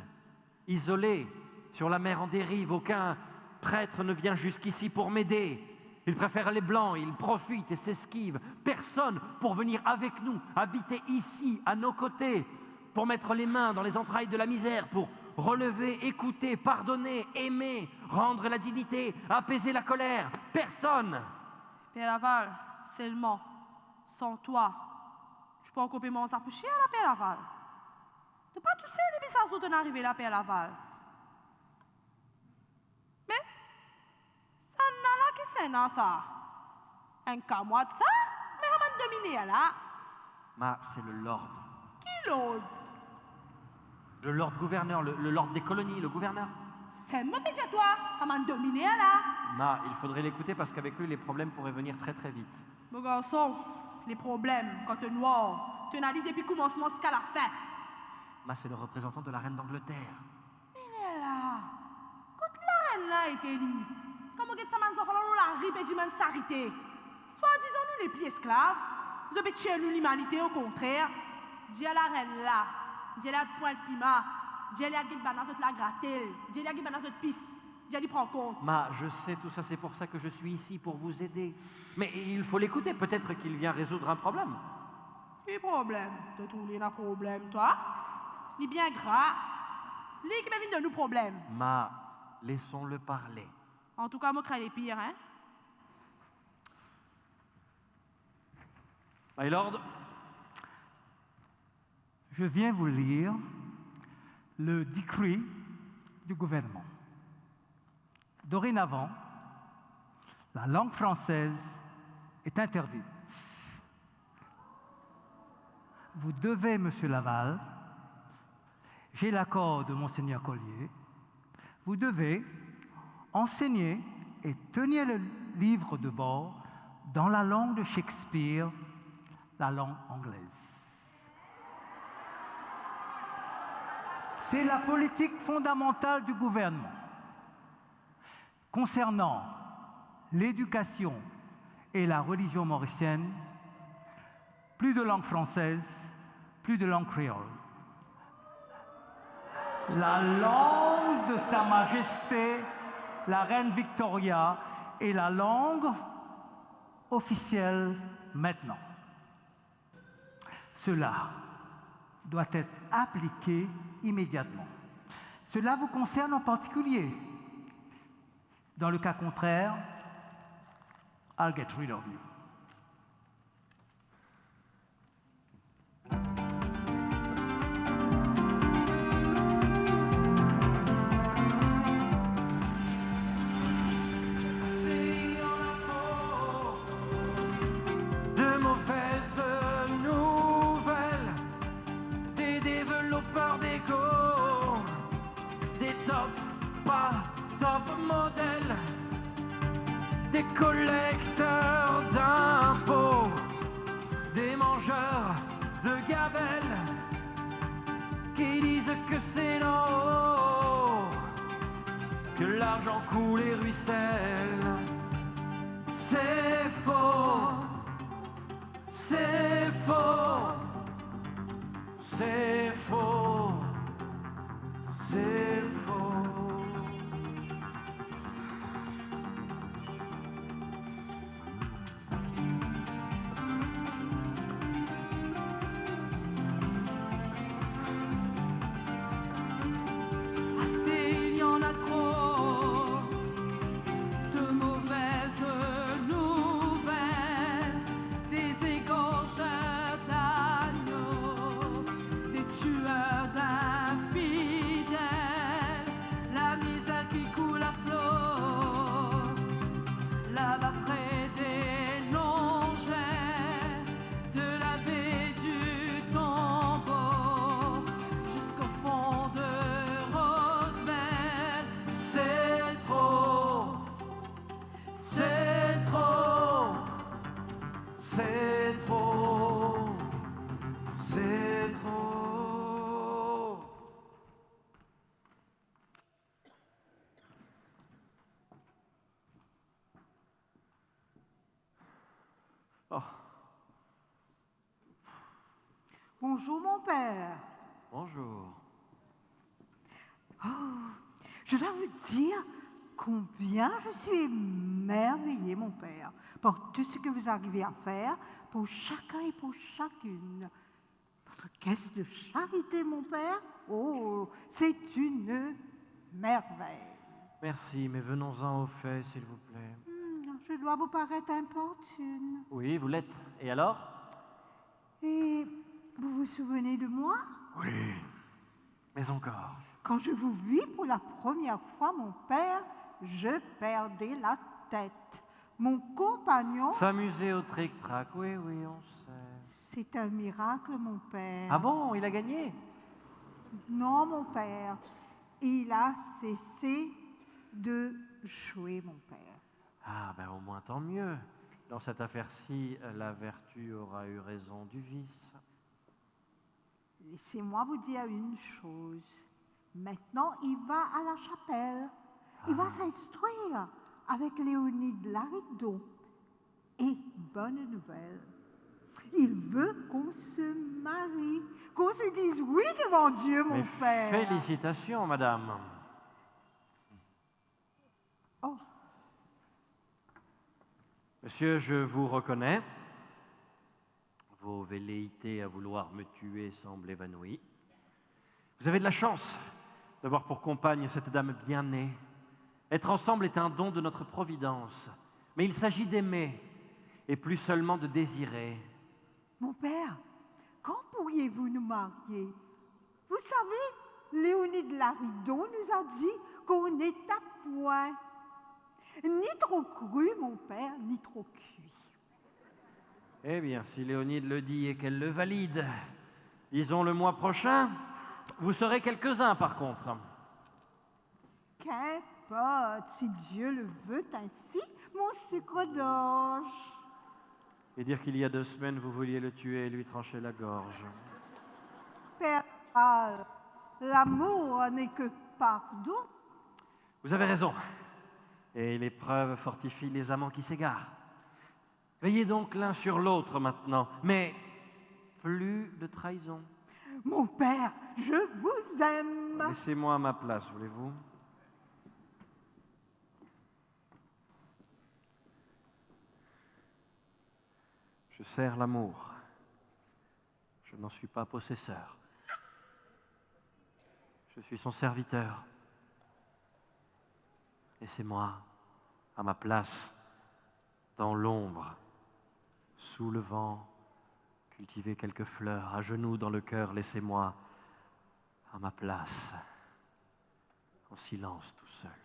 isolé, sur la mer en dérive. Aucun prêtre ne vient jusqu'ici pour m'aider. Ils préfèrent les blancs, ils profitent et s'esquivent. Personne pour venir avec nous, habiter ici, à nos côtés, pour mettre les mains dans les entrailles de la misère, pour relever, écouter, pardonner, aimer, rendre la dignité, apaiser la colère. Personne. Père Laval, seulement, sans toi, je peux en couper mon sapouché à la Père Laval. De pas tout ça depuis ça sont arrivé la Père Laval. Mais, ça n'a là qui c'est dans ça. Un cas moi de ça, mais on m'a dominé là. Ma, c'est le lord. Qui l'autre? Le lord gouverneur, le lord des colonies, le gouverneur. C'est moi qui toi, on m'a dominé là. Ma, il faudrait l'écouter parce qu'avec lui, les problèmes pourraient venir très très vite. Mon garçon, les problèmes, quand tu es noir, tu n'as dit depuis commencement ce qu'elle a fait. Ma, c'est le représentant de la reine d'Angleterre. Il est là. Quand la reine là a été élue, comment est-ce que ça m'a dit la répétition de sarité? Soit disant nous les pieds esclaves, vous avez tué nous l'humanité au contraire. J'ai la reine là, j'ai la pointe pima, j'ai la guide dans cette la grattelle, j'ai la guide dans cette piste, j'ai dit prends compte. Ma, je sais tout ça, c'est pour ça que je suis ici, pour vous aider. Mais il faut l'écouter, peut-être qu'il vient résoudre un problème. C'est problème, de trouver un problème, toi. Il est bien gras. Lui qui m'a de nous problèmes. Ma, laissons-le parler. En tout cas, moi, je crains les pires, hein. My Lord, Je viens vous lire le décret du gouvernement. Dorénavant, la langue française est interdite. Vous devez, Monsieur Laval, j'ai l'accord de Monseigneur Collier, vous devez enseigner et tenir le livre de bord dans la langue de Shakespeare, la langue anglaise. C'est la politique fondamentale du gouvernement. Concernant l'éducation et la religion mauricienne, plus de langue française, plus de langue créole. La langue de Sa Majesté, la Reine Victoria, est la langue officielle maintenant. Cela doit être appliqué immédiatement. Cela vous concerne en particulier. Dans le cas contraire, I'll get rid of you. De mauvaises nouvelles, des développeurs d'égo, des pas top modèles, des collecteurs d'impôts, des mangeurs de gabelles qui disent que c'est non, que l'argent coule et ruisselle. C'est faux, c'est faux, c'est faux, c'est faux. Il y en a trop de mauvaises nouvelles, des égorgeurs d'agneaux, des tueurs d'infidèles, la misère qui coule à flot, là-bas près des longères, de la baie du Tombeau jusqu'au fond de Rosebel. C'est trop, c'est trop, c'est trop, c'est trop. Oh, Bonjour mon père. bonjour. Oh, je dois vous dire combien je suis émerveillée, mon père, pour tout ce que vous arrivez à faire pour chacun et pour chacune. Votre caisse de charité, mon père, oh, c'est une merveille. Merci, mais venons-en au fait, s'il vous plaît. Je dois vous paraître importune. Oui, vous l'êtes. Et alors? Et vous vous souvenez de moi? Oui, mais encore. Quand je vous vis pour la première fois, mon père, je perdais la tête. Mon compagnon, S'amuser au tric-trac, oui, oui, on sait. c'est un miracle, mon père. Ah bon, il a gagné? Non, mon père, il a cessé de jouer, mon père. Ah, ben au moins tant mieux. Dans cette affaire-ci, la vertu aura eu raison du vice. Laissez-moi vous dire une chose. Maintenant, il va à la chapelle. Il va s'instruire avec Léonide Laridon. Et bonne nouvelle, il veut qu'on se marie, qu'on se dise oui devant Dieu, mon Mais père. félicitations, madame. Oh, Monsieur, je vous reconnais. Vos velléités à vouloir me tuer semblent évanouies. Vous avez de la chance d'avoir pour compagne cette dame bien née. Être ensemble est un don de notre providence. Mais il s'agit d'aimer, et plus seulement de désirer. mon père, quand pourriez-vous nous marier? Vous savez, Léonide Laridon nous a dit qu'on est à point. Ni trop cru, mon père, ni trop cuit. Eh bien, si Léonide le dit et qu'elle le valide, disons le mois prochain, vous serez quelques-uns par contre. Qu'importe, si Dieu le veut ainsi, mon sucre d'orge. Et dire qu'il y a 2 semaines, vous vouliez le tuer et lui trancher la gorge. Père, Al, l'amour n'est que pardon. Vous avez raison. Et l'épreuve fortifie les amants qui s'égarent. Veillez donc l'un sur l'autre maintenant, mais plus de trahison. Mon père, je vous aime. Laissez-moi à ma place, voulez-vous? Je sers l'amour. Je n'en suis pas possesseur. Je suis son serviteur. Laissez-moi à ma place dans l'ombre, sous le vent, cultiver quelques fleurs, à genoux dans le cœur, laissez-moi à ma place, en silence tout seul.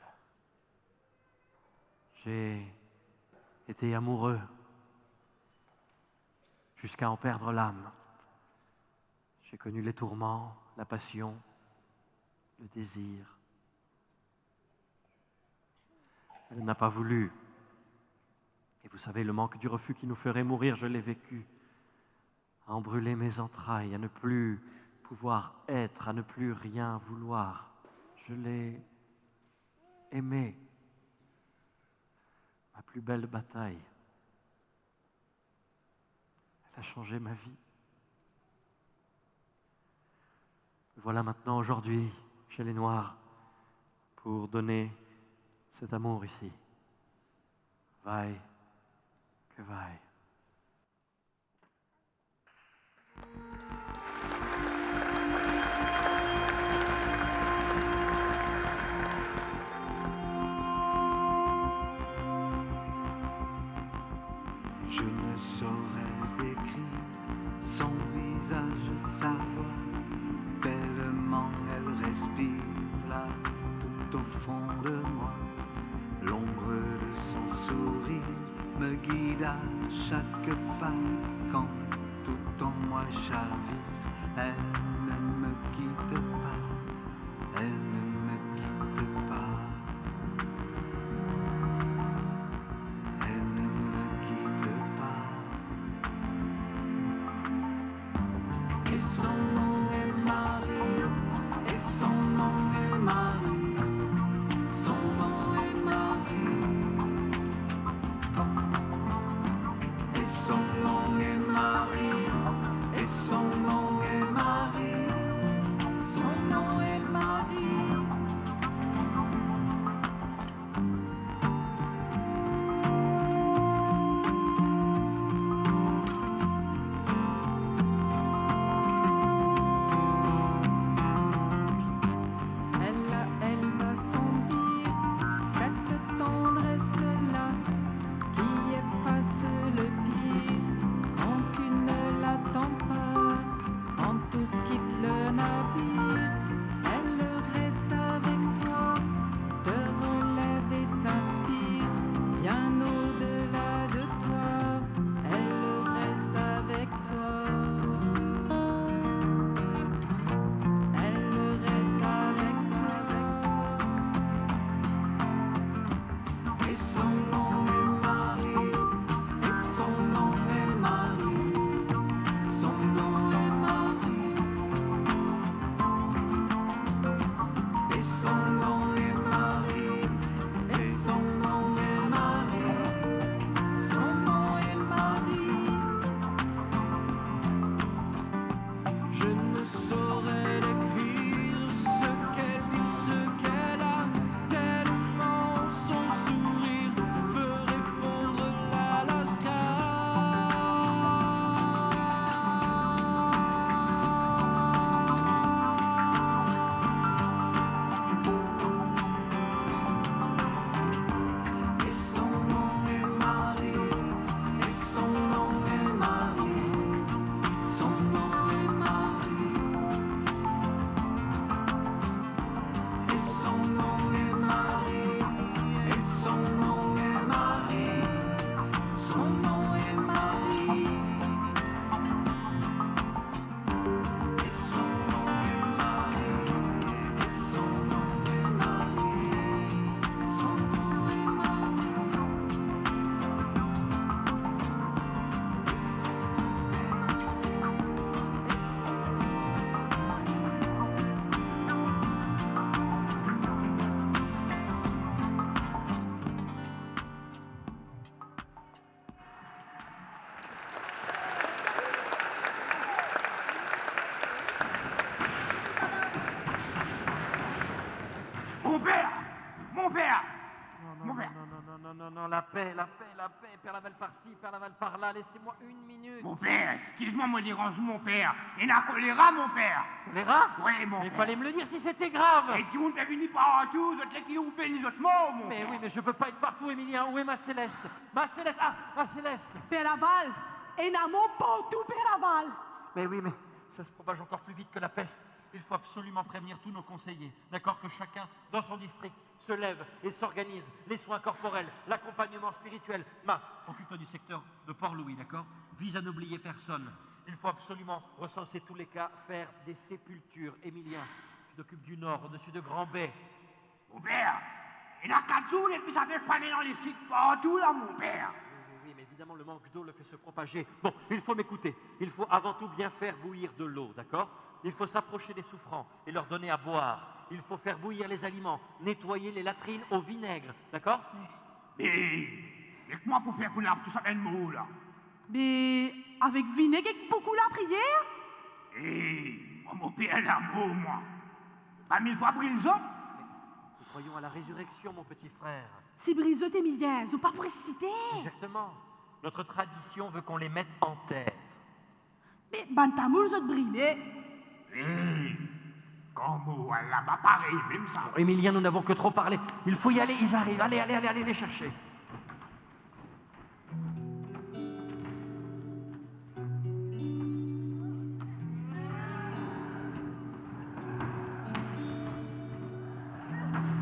J'ai été amoureux jusqu'à en perdre l'âme. J'ai connu les tourments, la passion, le désir. Elle n'a pas voulu. Et vous savez, le manque du refus qui nous ferait mourir, je l'ai vécu. À en brûler mes entrailles, à ne plus pouvoir être, à ne plus rien vouloir. Je l'ai aimé. Ma plus belle bataille. Elle a changé ma vie. Voilà maintenant aujourd'hui, chez les Noirs, pour donner cet amour ici. Vaille que vaille. Je ne saurais décrire son visage, sa voix, tellement elle respire là tout au fond de moi. L'ombre de son sourire me guide à chaque pas quand tout en moi chavire. Elle ne me quitte pas, elle ne me quitte pas. Elle ne me quitte pas. Et son nom est Marie, et son nom est Marie, son nom est Marie. Et son nom est Marie, et son nom est Marie, son nom est Marie. Elle m'a senti cette tendresse-là qui efface le pire Père Laval par-ci, Père Laval par-là, laissez-moi une minute. Mon père, excuse-moi, me dérange, mon père. Il a choléra, mon père. Choléra? Oui, mon Mais il père. fallait me le dire si c'était grave. Et tu t'es venu partout, d'autres les qui ont béni d'autres mots, mon Mais père. oui, mais je peux pas être partout, Émilien. Où est ma Céleste? Ma Céleste! Ah, ma Céleste! Père Laval, et n'amont partout, Père Laval. Mais oui, mais ça se propage encore plus vite que la peste. Il faut absolument prévenir tous nos conseillers. D'accord, que chacun, dans son district, se lève et s'organise. Les soins corporels, l'accompagnement spirituel. Occupe-toi du secteur de Port-Louis, d'accord? Vise à n'oublier personne. Il faut absolument recenser tous les cas, faire des sépultures. Émilien, tu t'occupes du nord, au-dessus de Grand-Bay. Mon père, il a 4 jours et puis ça fait faner dans les sites partout, là, mon père. Oui, mais évidemment, le manque d'eau le fait se propager. Bon, il faut m'écouter. Il faut avant tout bien faire bouillir de l'eau, d'accord? Il faut s'approcher des souffrants et leur donner à boire. Il faut faire bouillir les aliments, nettoyer les latrines au vinaigre, d'accord? Mais, comment pour faire pour l'arbre tout ça, un mot, là? Mais avec vinaigre et beaucoup la prière? Mon père, l'amour, moi. Pas 1000 fois prison? Nous croyons à la résurrection, mon petit frère. Si brisot Émilien, ou pas pour réciter. Exactement. Notre tradition veut qu'on les mette en terre. Mais bantamoul, vous brûlé. Comment là-bas, pareil, même ça. Émilien, nous n'avons que trop parlé. Il faut y aller, ils arrivent. Allez les chercher.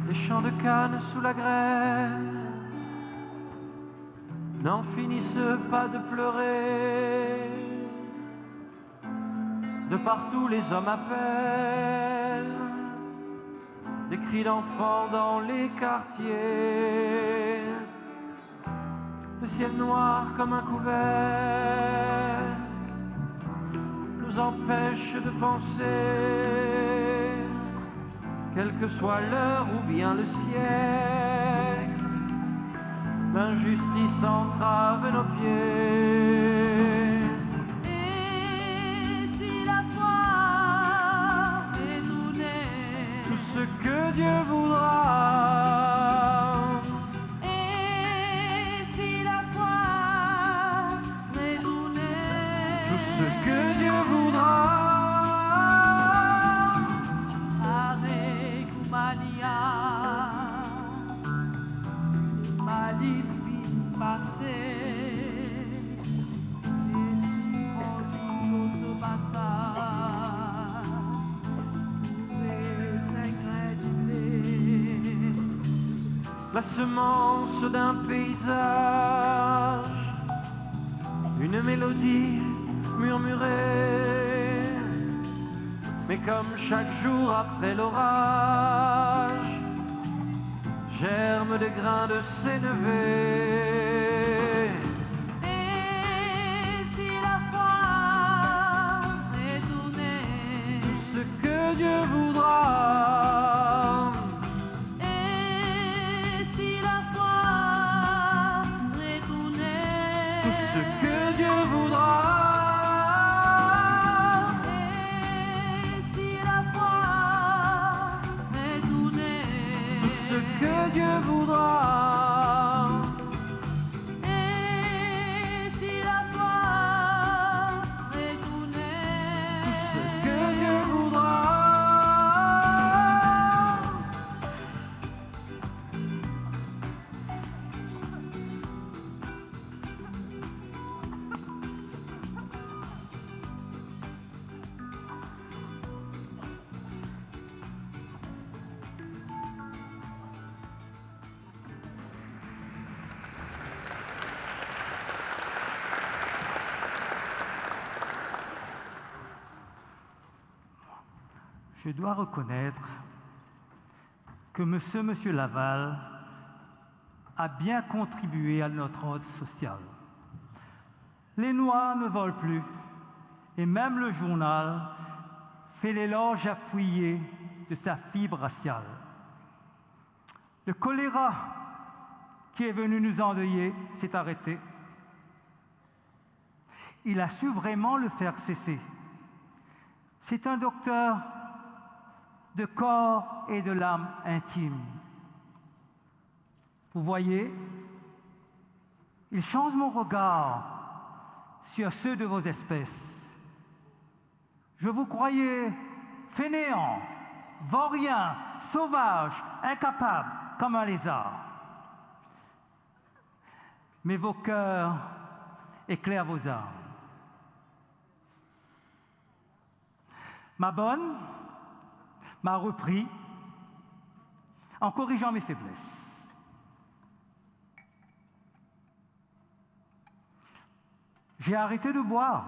Les champs de canne sous la grêle n'en finissent pas de pleurer. De partout les hommes appellent, des cris d'enfants dans les quartiers. Le ciel noir comme un couvert nous empêche de penser, quelle que soit l'heure ou bien le siècle, l'injustice entrave nos pieds. Ce que Dieu voudra. Et si la foi m'est donnée, Tout ce que Dieu voudra. avec Malia, Malit fin passé, et si on se passage, La semence d'un paysage, une mélodie murmurée, mais comme chaque jour après l'orage, germent des grains de sénévé. et si la foi est donnée, Tout ce que Dieu voudra. Ce que Dieu voudra. et si la foi est donnée, Tout ce que Dieu voudra. et si la foi est donnée, Tout ce que Dieu voudra. Je dois reconnaître que Monsieur Laval a bien contribué à notre ordre social. Les Noirs ne volent plus, et même le journal fait l'éloge appuyé de sa fibre raciale. Le choléra qui est venu nous endeuiller s'est arrêté. Il a su vraiment le faire cesser. C'est un docteur de corps et de l'âme intime. Vous voyez, Il change mon regard sur ceux de vos espèces. Je vous croyais fainéant, vaurien, sauvage, incapable, comme un lézard. Mais vos cœurs éclairent vos âmes. Ma bonne m'a repris en corrigeant mes faiblesses. J'ai arrêté de boire.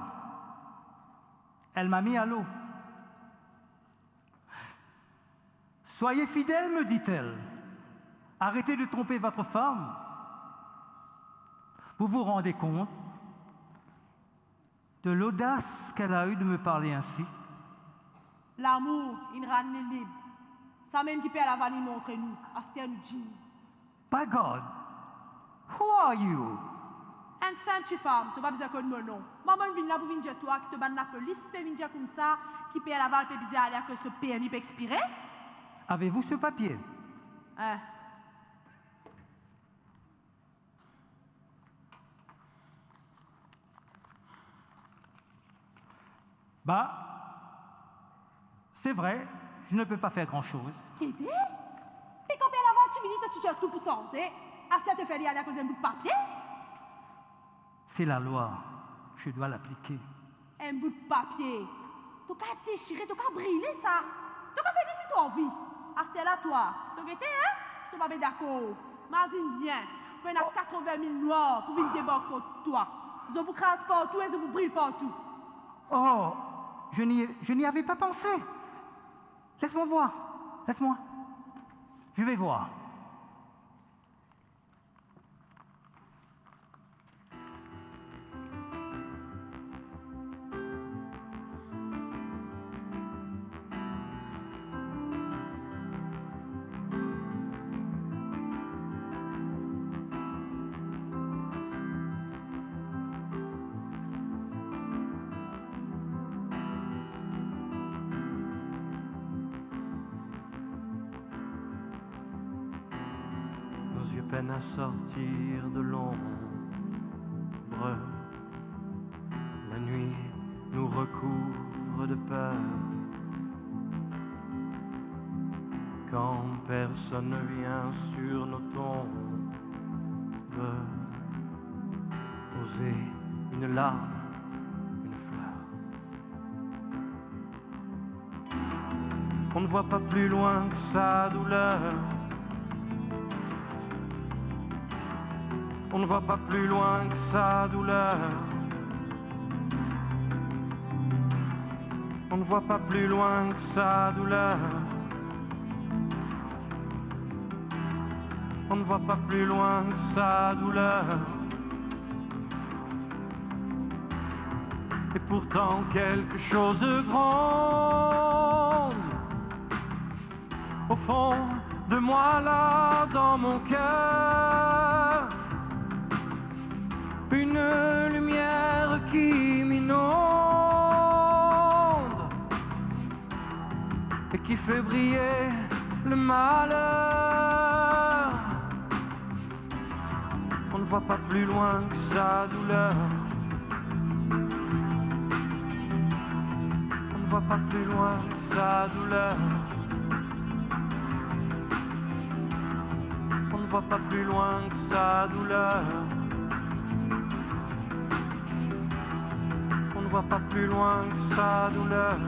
Elle m'a mis à l'eau. Soyez fidèle, me dit-elle. Arrêtez de tromper votre femme. Vous vous rendez compte de l'audace qu'elle a eue de me parler ainsi? L'amour, il rend les libre. Ça même qui peut la vanille montrer nous, Astère nous dit. By God, who are you? Un simple petit femme, tu vas besoin de mon nom. Maman vient là pour venir dire toi, qui te bat la police, peut venir comme ça, qui peut la valle, peut bizarre aller que ce permis peut expirer. Avez-vous ce papier? Hein? Bah, c'est vrai, je ne peux pas faire grand-chose. Qu'est-ce? Et quand la valle, tu viens, tu cherches tout pour ça, c'est? Astère te fait aller à cause d'un bout de papier? C'est la loi, je dois l'appliquer. Un bout de papier. Tu as déchiré, tu as brûlé ça. Tu as fait ici ton vie. Astère là, toi. Tu as été, hein? Je te pas d'accord. Imagine bien. Vous avez 80 000 noirs pour venir débarquer contre toi. Ils vous crasent partout et ils vous brûlent partout. Oh, je n'y avais pas pensé. Laisse-moi voir, laisse-moi. Je vais voir. Peine à sortir de l'ombre. La nuit nous recouvre de peur. Quand personne ne vient sur nos tombes, poser une larme, une fleur. On ne voit pas plus loin que sa douleur. On ne voit pas plus loin que sa douleur. On ne voit pas plus loin que sa douleur. On ne voit pas plus loin que sa douleur. Et pourtant quelque chose de grand au fond de moi là dans mon cœur. Une lumière qui m'inonde et qui fait briller le malheur. On ne voit pas plus loin que sa douleur. On ne voit pas plus loin que sa douleur. On ne voit pas plus loin que sa douleur. On ne voit pas plus loin que sa douleur.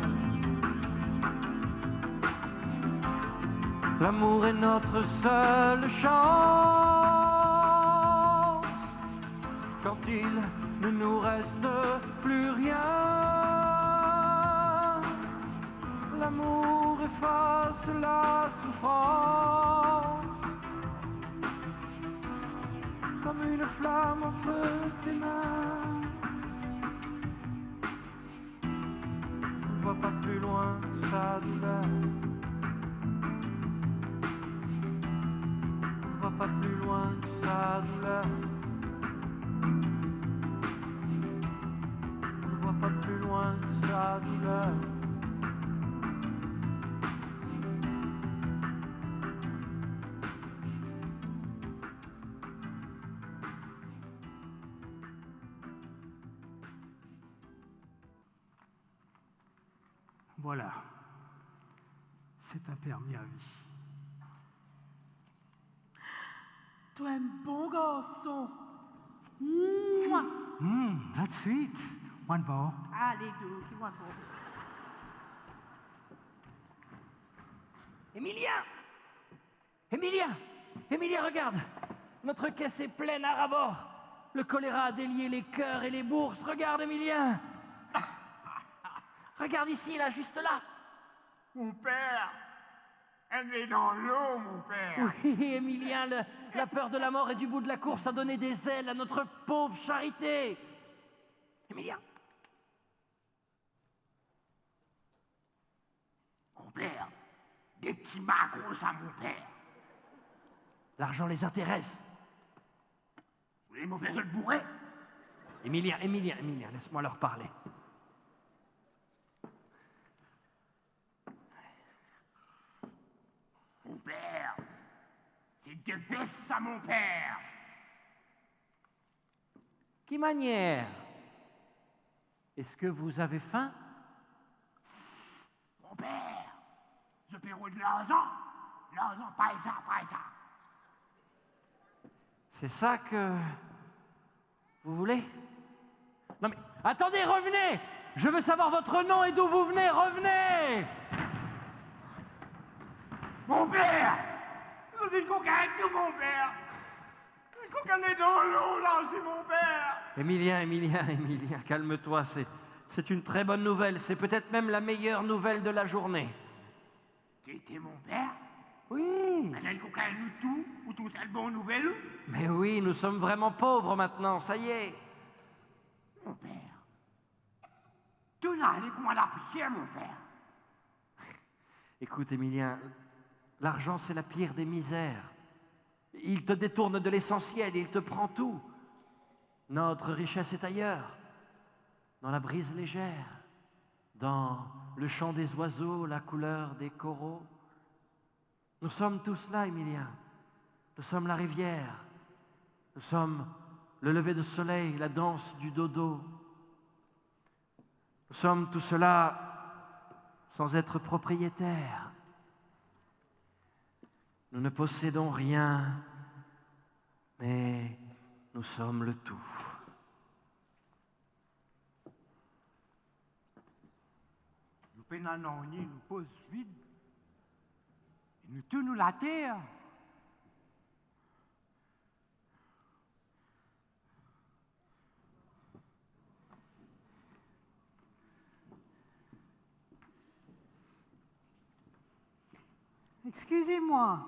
L'amour est notre seule chance quand il ne nous reste plus rien. L'amour efface la souffrance comme une flamme entre tes mains. On ne voit pas plus loin que sa douleur. On ne voit pas plus loin que sa douleur. On ne voit pas plus loin que sa douleur. Voilà. C'est un permis à vie. Toi, un bon garçon. Mouah. That's sweet. One more. Allez, deux, qui voit bon. Émilien! Émilien! Émilien, regarde! Notre caisse est pleine à ras-bord. Le choléra a délié les cœurs et les bourses. Regarde, Émilien! Regarde ici, là, juste là. Mon père, elle est dans l'eau, mon père. Oui, Émilien, la peur de la mort et du bout de la course a donné des ailes à notre pauvre Charité. Émilien! Mon père, des petits macros à mon père. L'argent les intéresse. Vous voulez me faire le bourrer? Émilien, laisse-moi leur parler. Mon père, c'est des fesses à mon père. Qui manière? Est-ce que vous avez faim? Mon père, je paierai de l'argent. L'argent, pas ça, pas ça. C'est ça que vous voulez? Non mais, attendez, revenez! Je veux savoir votre nom et d'où vous venez, revenez! Mon père, c'est une cocaïne de mon père. Une cocaïne est dans l'eau, là, c'est mon père. Émilien, calme-toi, c'est une très bonne nouvelle, c'est peut-être même la meilleure nouvelle de la journée. C'était mon père? Oui, Maintenant, une cocaïne ou tout ça, de bonne nouvelle? mais oui, nous sommes vraiment pauvres maintenant, ça y est. Mon père, tu n'as allé comment la pitié, mon père. Écoute, Émilien, l'argent c'est la pire des misères. Il te détourne de l'essentiel, il te prend tout. Notre richesse est ailleurs, dans la brise légère, dans le chant des oiseaux, la couleur des coraux. Nous sommes tous là, Émilien. Nous sommes la rivière. Nous sommes le lever de soleil, la danse du dodo. Nous sommes tout cela sans être propriétaires. Nous ne possédons rien, mais nous sommes le tout. Nous pénalons, nous pose vide. Et nous tenons la terre. Excusez-moi.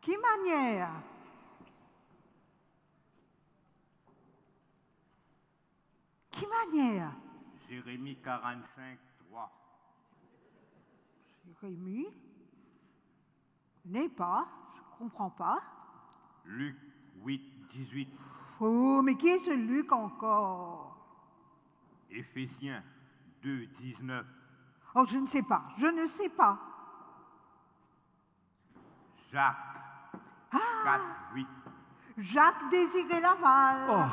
Qui manière? Qui manière? Jérémie 45, 3. Jérémie? N'est pas, je comprends pas. Luc 8, 18. Oh, mais qui est ce Luc encore? Éphésiens 2, 19. Oh, je ne sais pas, je ne sais pas. Jacques 4, 8. Jacques Désiré Laval.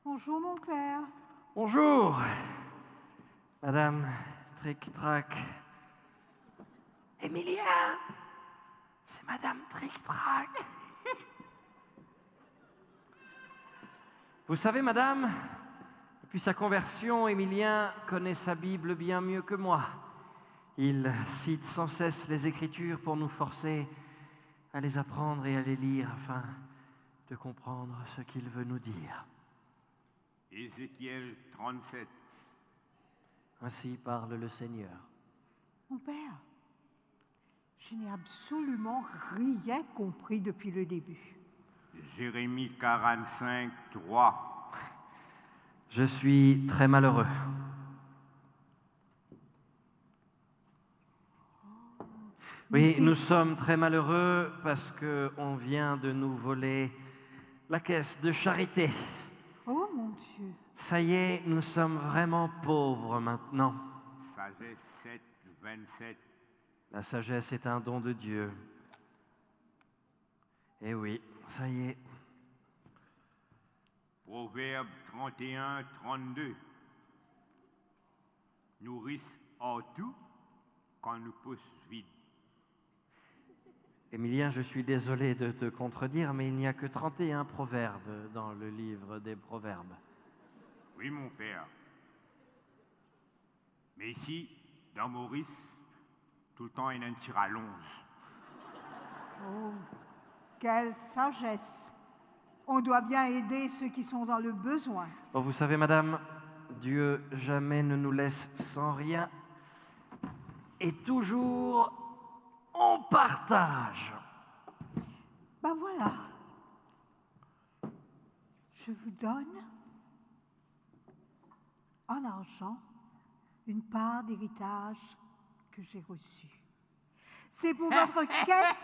Bonjour, mon père. Bonjour, Madame Tric-Trac. Émilien, c'est Madame Tric-Trac. Vous savez, Madame, depuis sa conversion, Émilien connaît sa Bible bien mieux que moi. Il cite sans cesse les Écritures pour nous forcer à les apprendre et à les lire afin de comprendre ce qu'il veut nous dire. Ézéchiel 37. Ainsi parle le Seigneur. Mon père, je n'ai absolument rien compris depuis le début. Jérémie 45, 3. Je suis très malheureux. Oui, nous sommes très malheureux parce qu'on vient de nous voler la caisse de charité. Oh mon Dieu. Ça y est, nous sommes vraiment pauvres maintenant. Sagesse 7, 27. La sagesse est un don de Dieu. Eh oui, ça y est. Proverbe 31, 32. Nourrice en tout quand nous pousse vide. Émilien, je suis désolé de te contredire, mais il n'y a que 31 proverbes dans le livre des proverbes. Oui, mon père. Mais ici, dans Maurice, tout le temps, il y a un tir à longe. Oh, quelle sagesse! On doit bien aider ceux qui sont dans le besoin. Oh, vous savez, madame, Dieu jamais ne nous laisse sans rien. Et toujours, on partage. Ben voilà. Je vous donne en argent une part d'héritage que j'ai reçue. C'est pour votre caisse.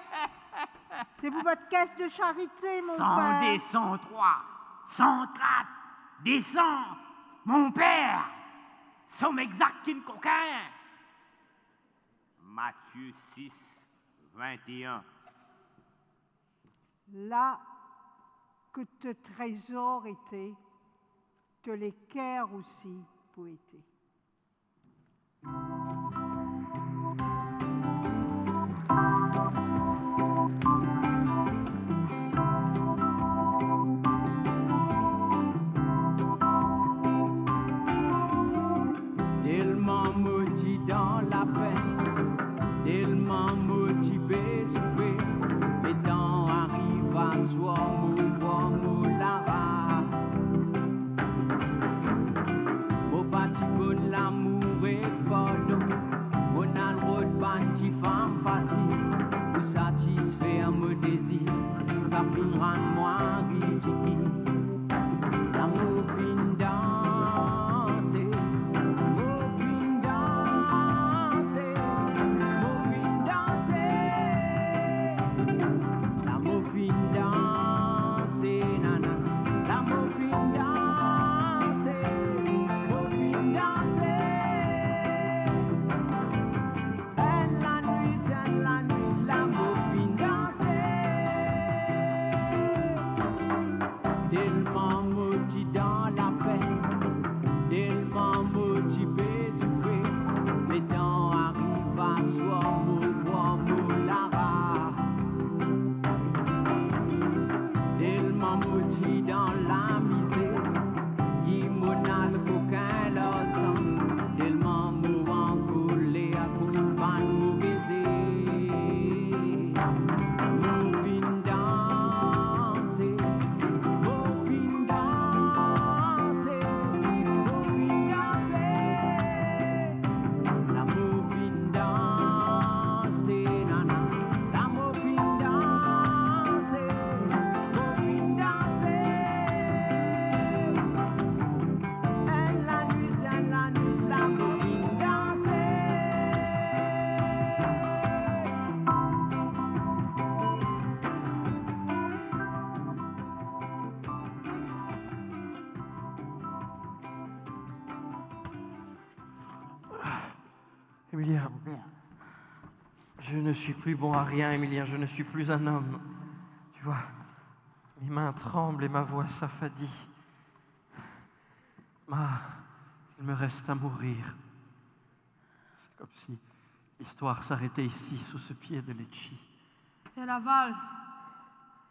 C'est pour votre caisse de charité, mon Sans père. des 103, 104, des 100, mon père, somme exact qu'une coquin. Matthieu 6, 21. Là que te trésor était, te l'équerre aussi pour été. Tellement maudit dans la peine, tellement motivé souffrir, les temps arrivent à soi, mouvoir, moulara. Au bâti bon l'amour et pardon, on a le droit de bâti femme facile, pour satisfaire mon désir, ça finira moi ridicule. L'amour fin danser. Tellement maudit dans la peine, tellement motivé souffrir, les temps arrivent à soi, mouvoir, moulara. Tellement maudit dans la misère, qui mona le coquin leur sang, tellement mourant collé à combat mauvais. Mon fin danser. Émilien, je ne suis plus bon à rien, Émilien, je ne suis plus un homme. Tu vois, mes mains tremblent et ma voix s'affadit. Il me reste à mourir. C'est comme si l'histoire s'arrêtait ici, sous ce pied de Lecce. Père Laval,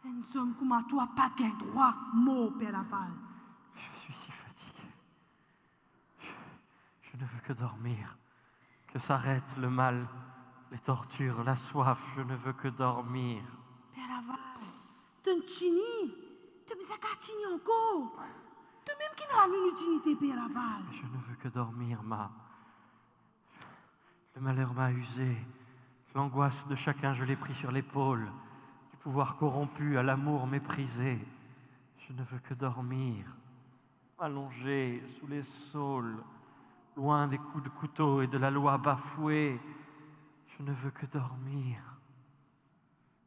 un homme comme toi pas qu'un droit mot, Père Laval. Je suis si fatigué. Je ne veux que dormir. Que s'arrête le mal, les tortures, la soif. Je ne veux que dormir. Père Laval, t'es chini, t'es bizarre qu'à chini encore. T'es même qui n'a une utilité, Père Laval. Je ne veux que dormir, Ma. Le malheur m'a usé. L'angoisse de chacun, je l'ai pris sur l'épaule. Du pouvoir corrompu à l'amour méprisé. Je ne veux que dormir. Allongé sous les saules. Loin des coups de couteau et de la loi bafouée, je ne veux que dormir.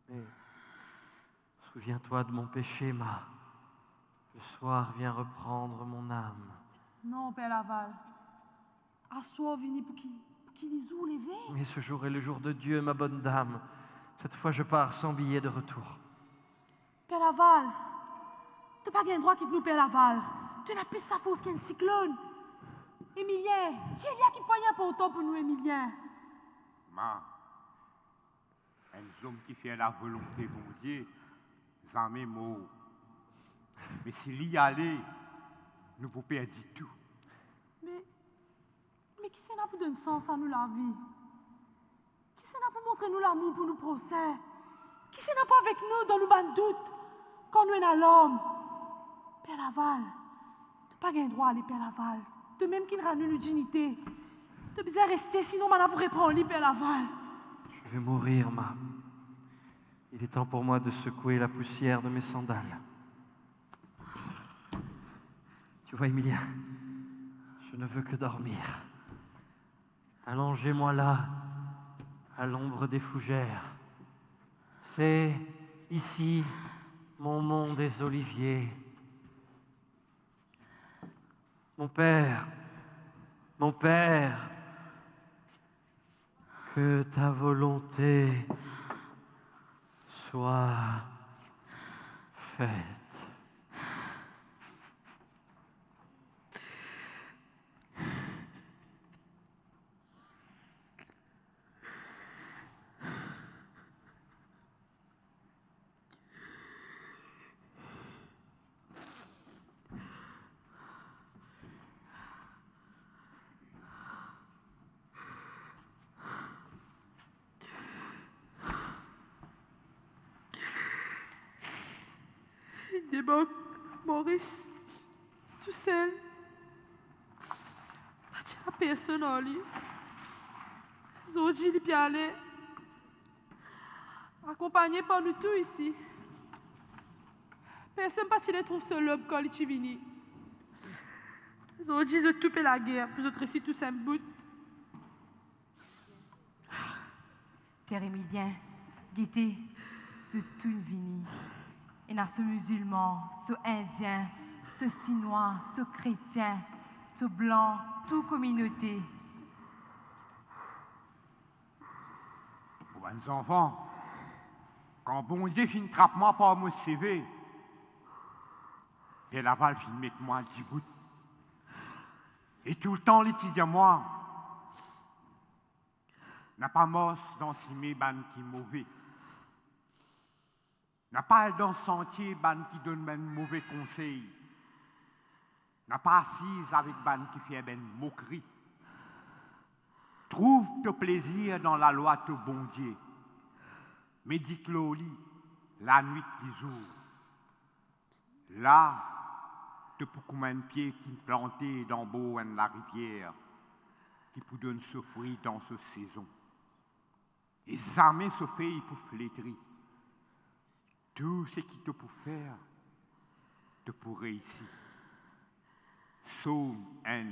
Mais souviens-toi de mon péché, Ma. Le soir vient reprendre mon âme. Non, Père Laval. À soir, vini pour qu'il les ouvre les veilles. Mais ce jour est le jour de Dieu, ma bonne dame. Cette fois, je pars sans billet de retour. Père Laval, Tu n'as pas le droit qu'il nous paie l'aval. Tu n'as plus sa force qu'un cyclone. Emilien, c'est lui qui poigne important pour nous, Emilien. Ma, un homme qui fait la volonté bon Dieu, jamais mot. Mais s'il y allait, nous vous perdons tout. Mais qui s'en a pour donner sens à nous la vie? Qui s'en a pour montrer nous l'amour pour nous procès? Qui s'en a pas avec nous dans nos bandes doutes quand nous sommes l'homme? Père Laval, tu n'as pas le droit à aller Père Laval. De même qu'il rend nous dignité. Tu as besoin de rester, sinon on pourrait prendre lui Père Laval. Je vais mourir, ma. Il est temps pour moi de secouer la poussière de mes sandales. Tu vois, Emilien, je ne veux que dormir. Allongez-moi là, à l'ombre des fougères. C'est ici mon mont des oliviers. Mon père, que ta volonté soit faite. Il débarque, Maurice, tout seul. Pas de personne en lui. Zodji, il peut aller. Accompagné par nous tous ici. Personne ne les trouve seul l'homme quand il est venu. Zodji, ils tout la guerre, puis autres ici tous un bout. Pierre-Émilien, guettez, ce tout vini. Et dans ce musulman, ce indien, ce chinois, ce chrétien, ce blanc, toute communauté. Pour les enfants, quand bon Dieu finit trappe-moi par mon CV, et la balle finit mettre moi 10 bouts. Et tout le temps, l'étudiant moi, n'a pas mort dans ces ban qui mauvais. N'a pas dans le sentier ban qui donne ben mauvais conseils. N'a pas assise avec ban qui fait ben moquerie. Trouve ton plaisir dans la loi de bon Dieu. Médite-le au lit, la nuit les jours. Là, tu peux comme un pied qui planté dans beau en la rivière, qui peut donner ce fruit dans ce saison. Et jamais ce fait pour flétrir. Tout ce qui te peut faire, te pour réussir. Psaume 1.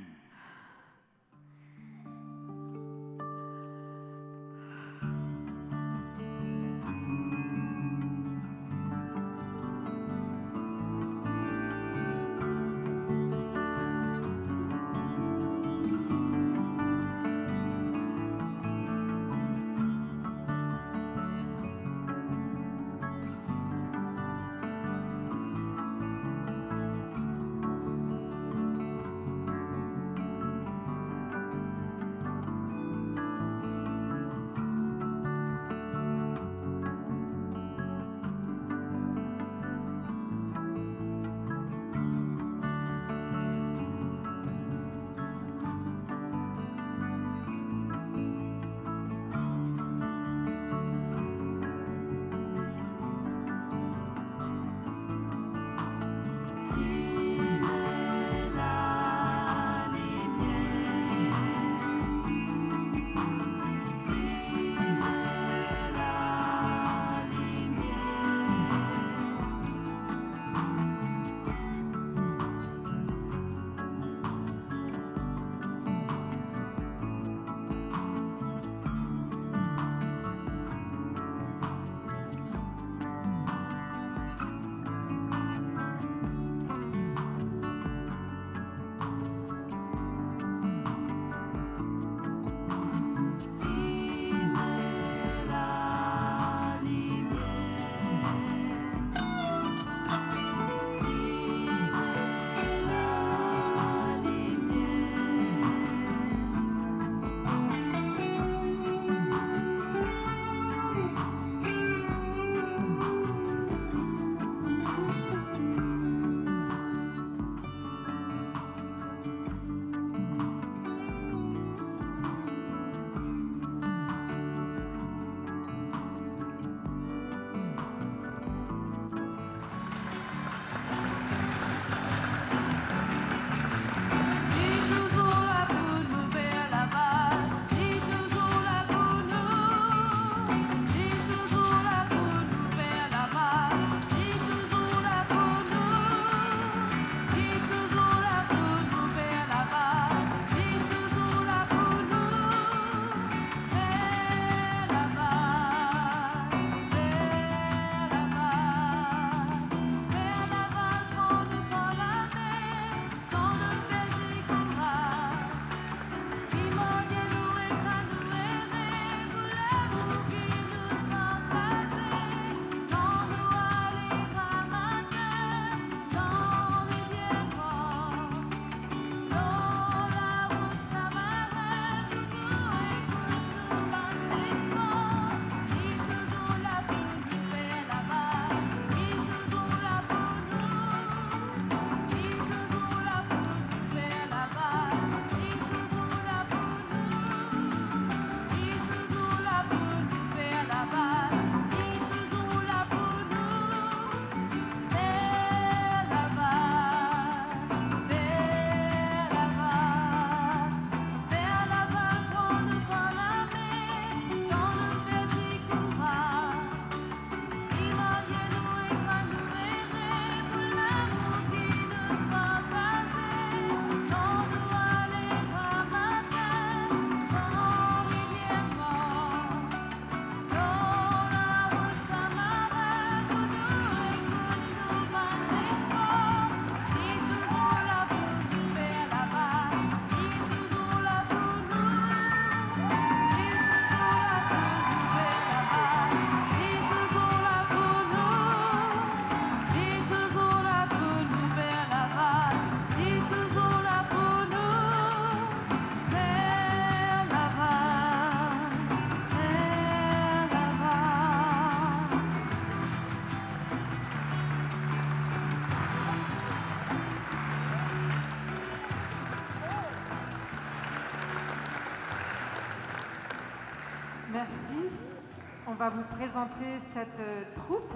va vous présenter cette troupe.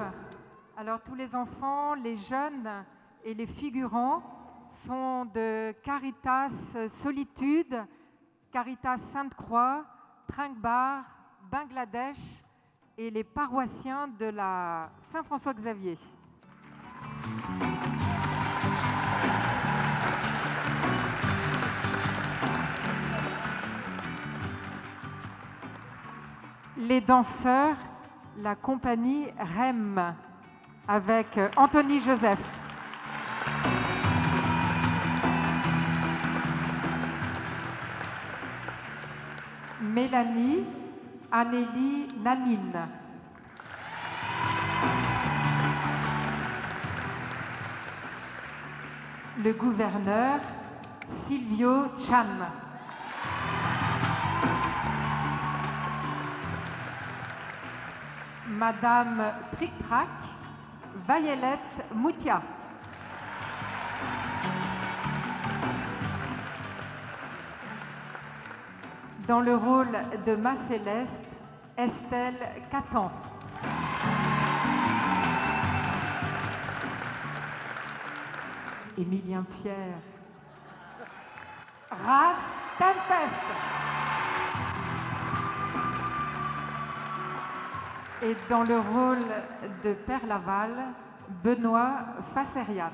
Alors tous les enfants, les jeunes et les figurants sont de Caritas Solitude, Caritas Sainte-Croix, Trinquebar, Bangladesh et les paroissiens de la Saint-François-Xavier. Les danseurs, la compagnie REM avec Anthony Joseph. Mélanie Anélie Nanine. Le gouverneur Silvio Chan. Madame Tric-Trac, Vayelette Moutia. Dans le rôle de Ma Céleste, Estelle Catan. Émilien Pierre. Ras Tempest. Et dans le rôle de Père Laval, Benoît Facerias.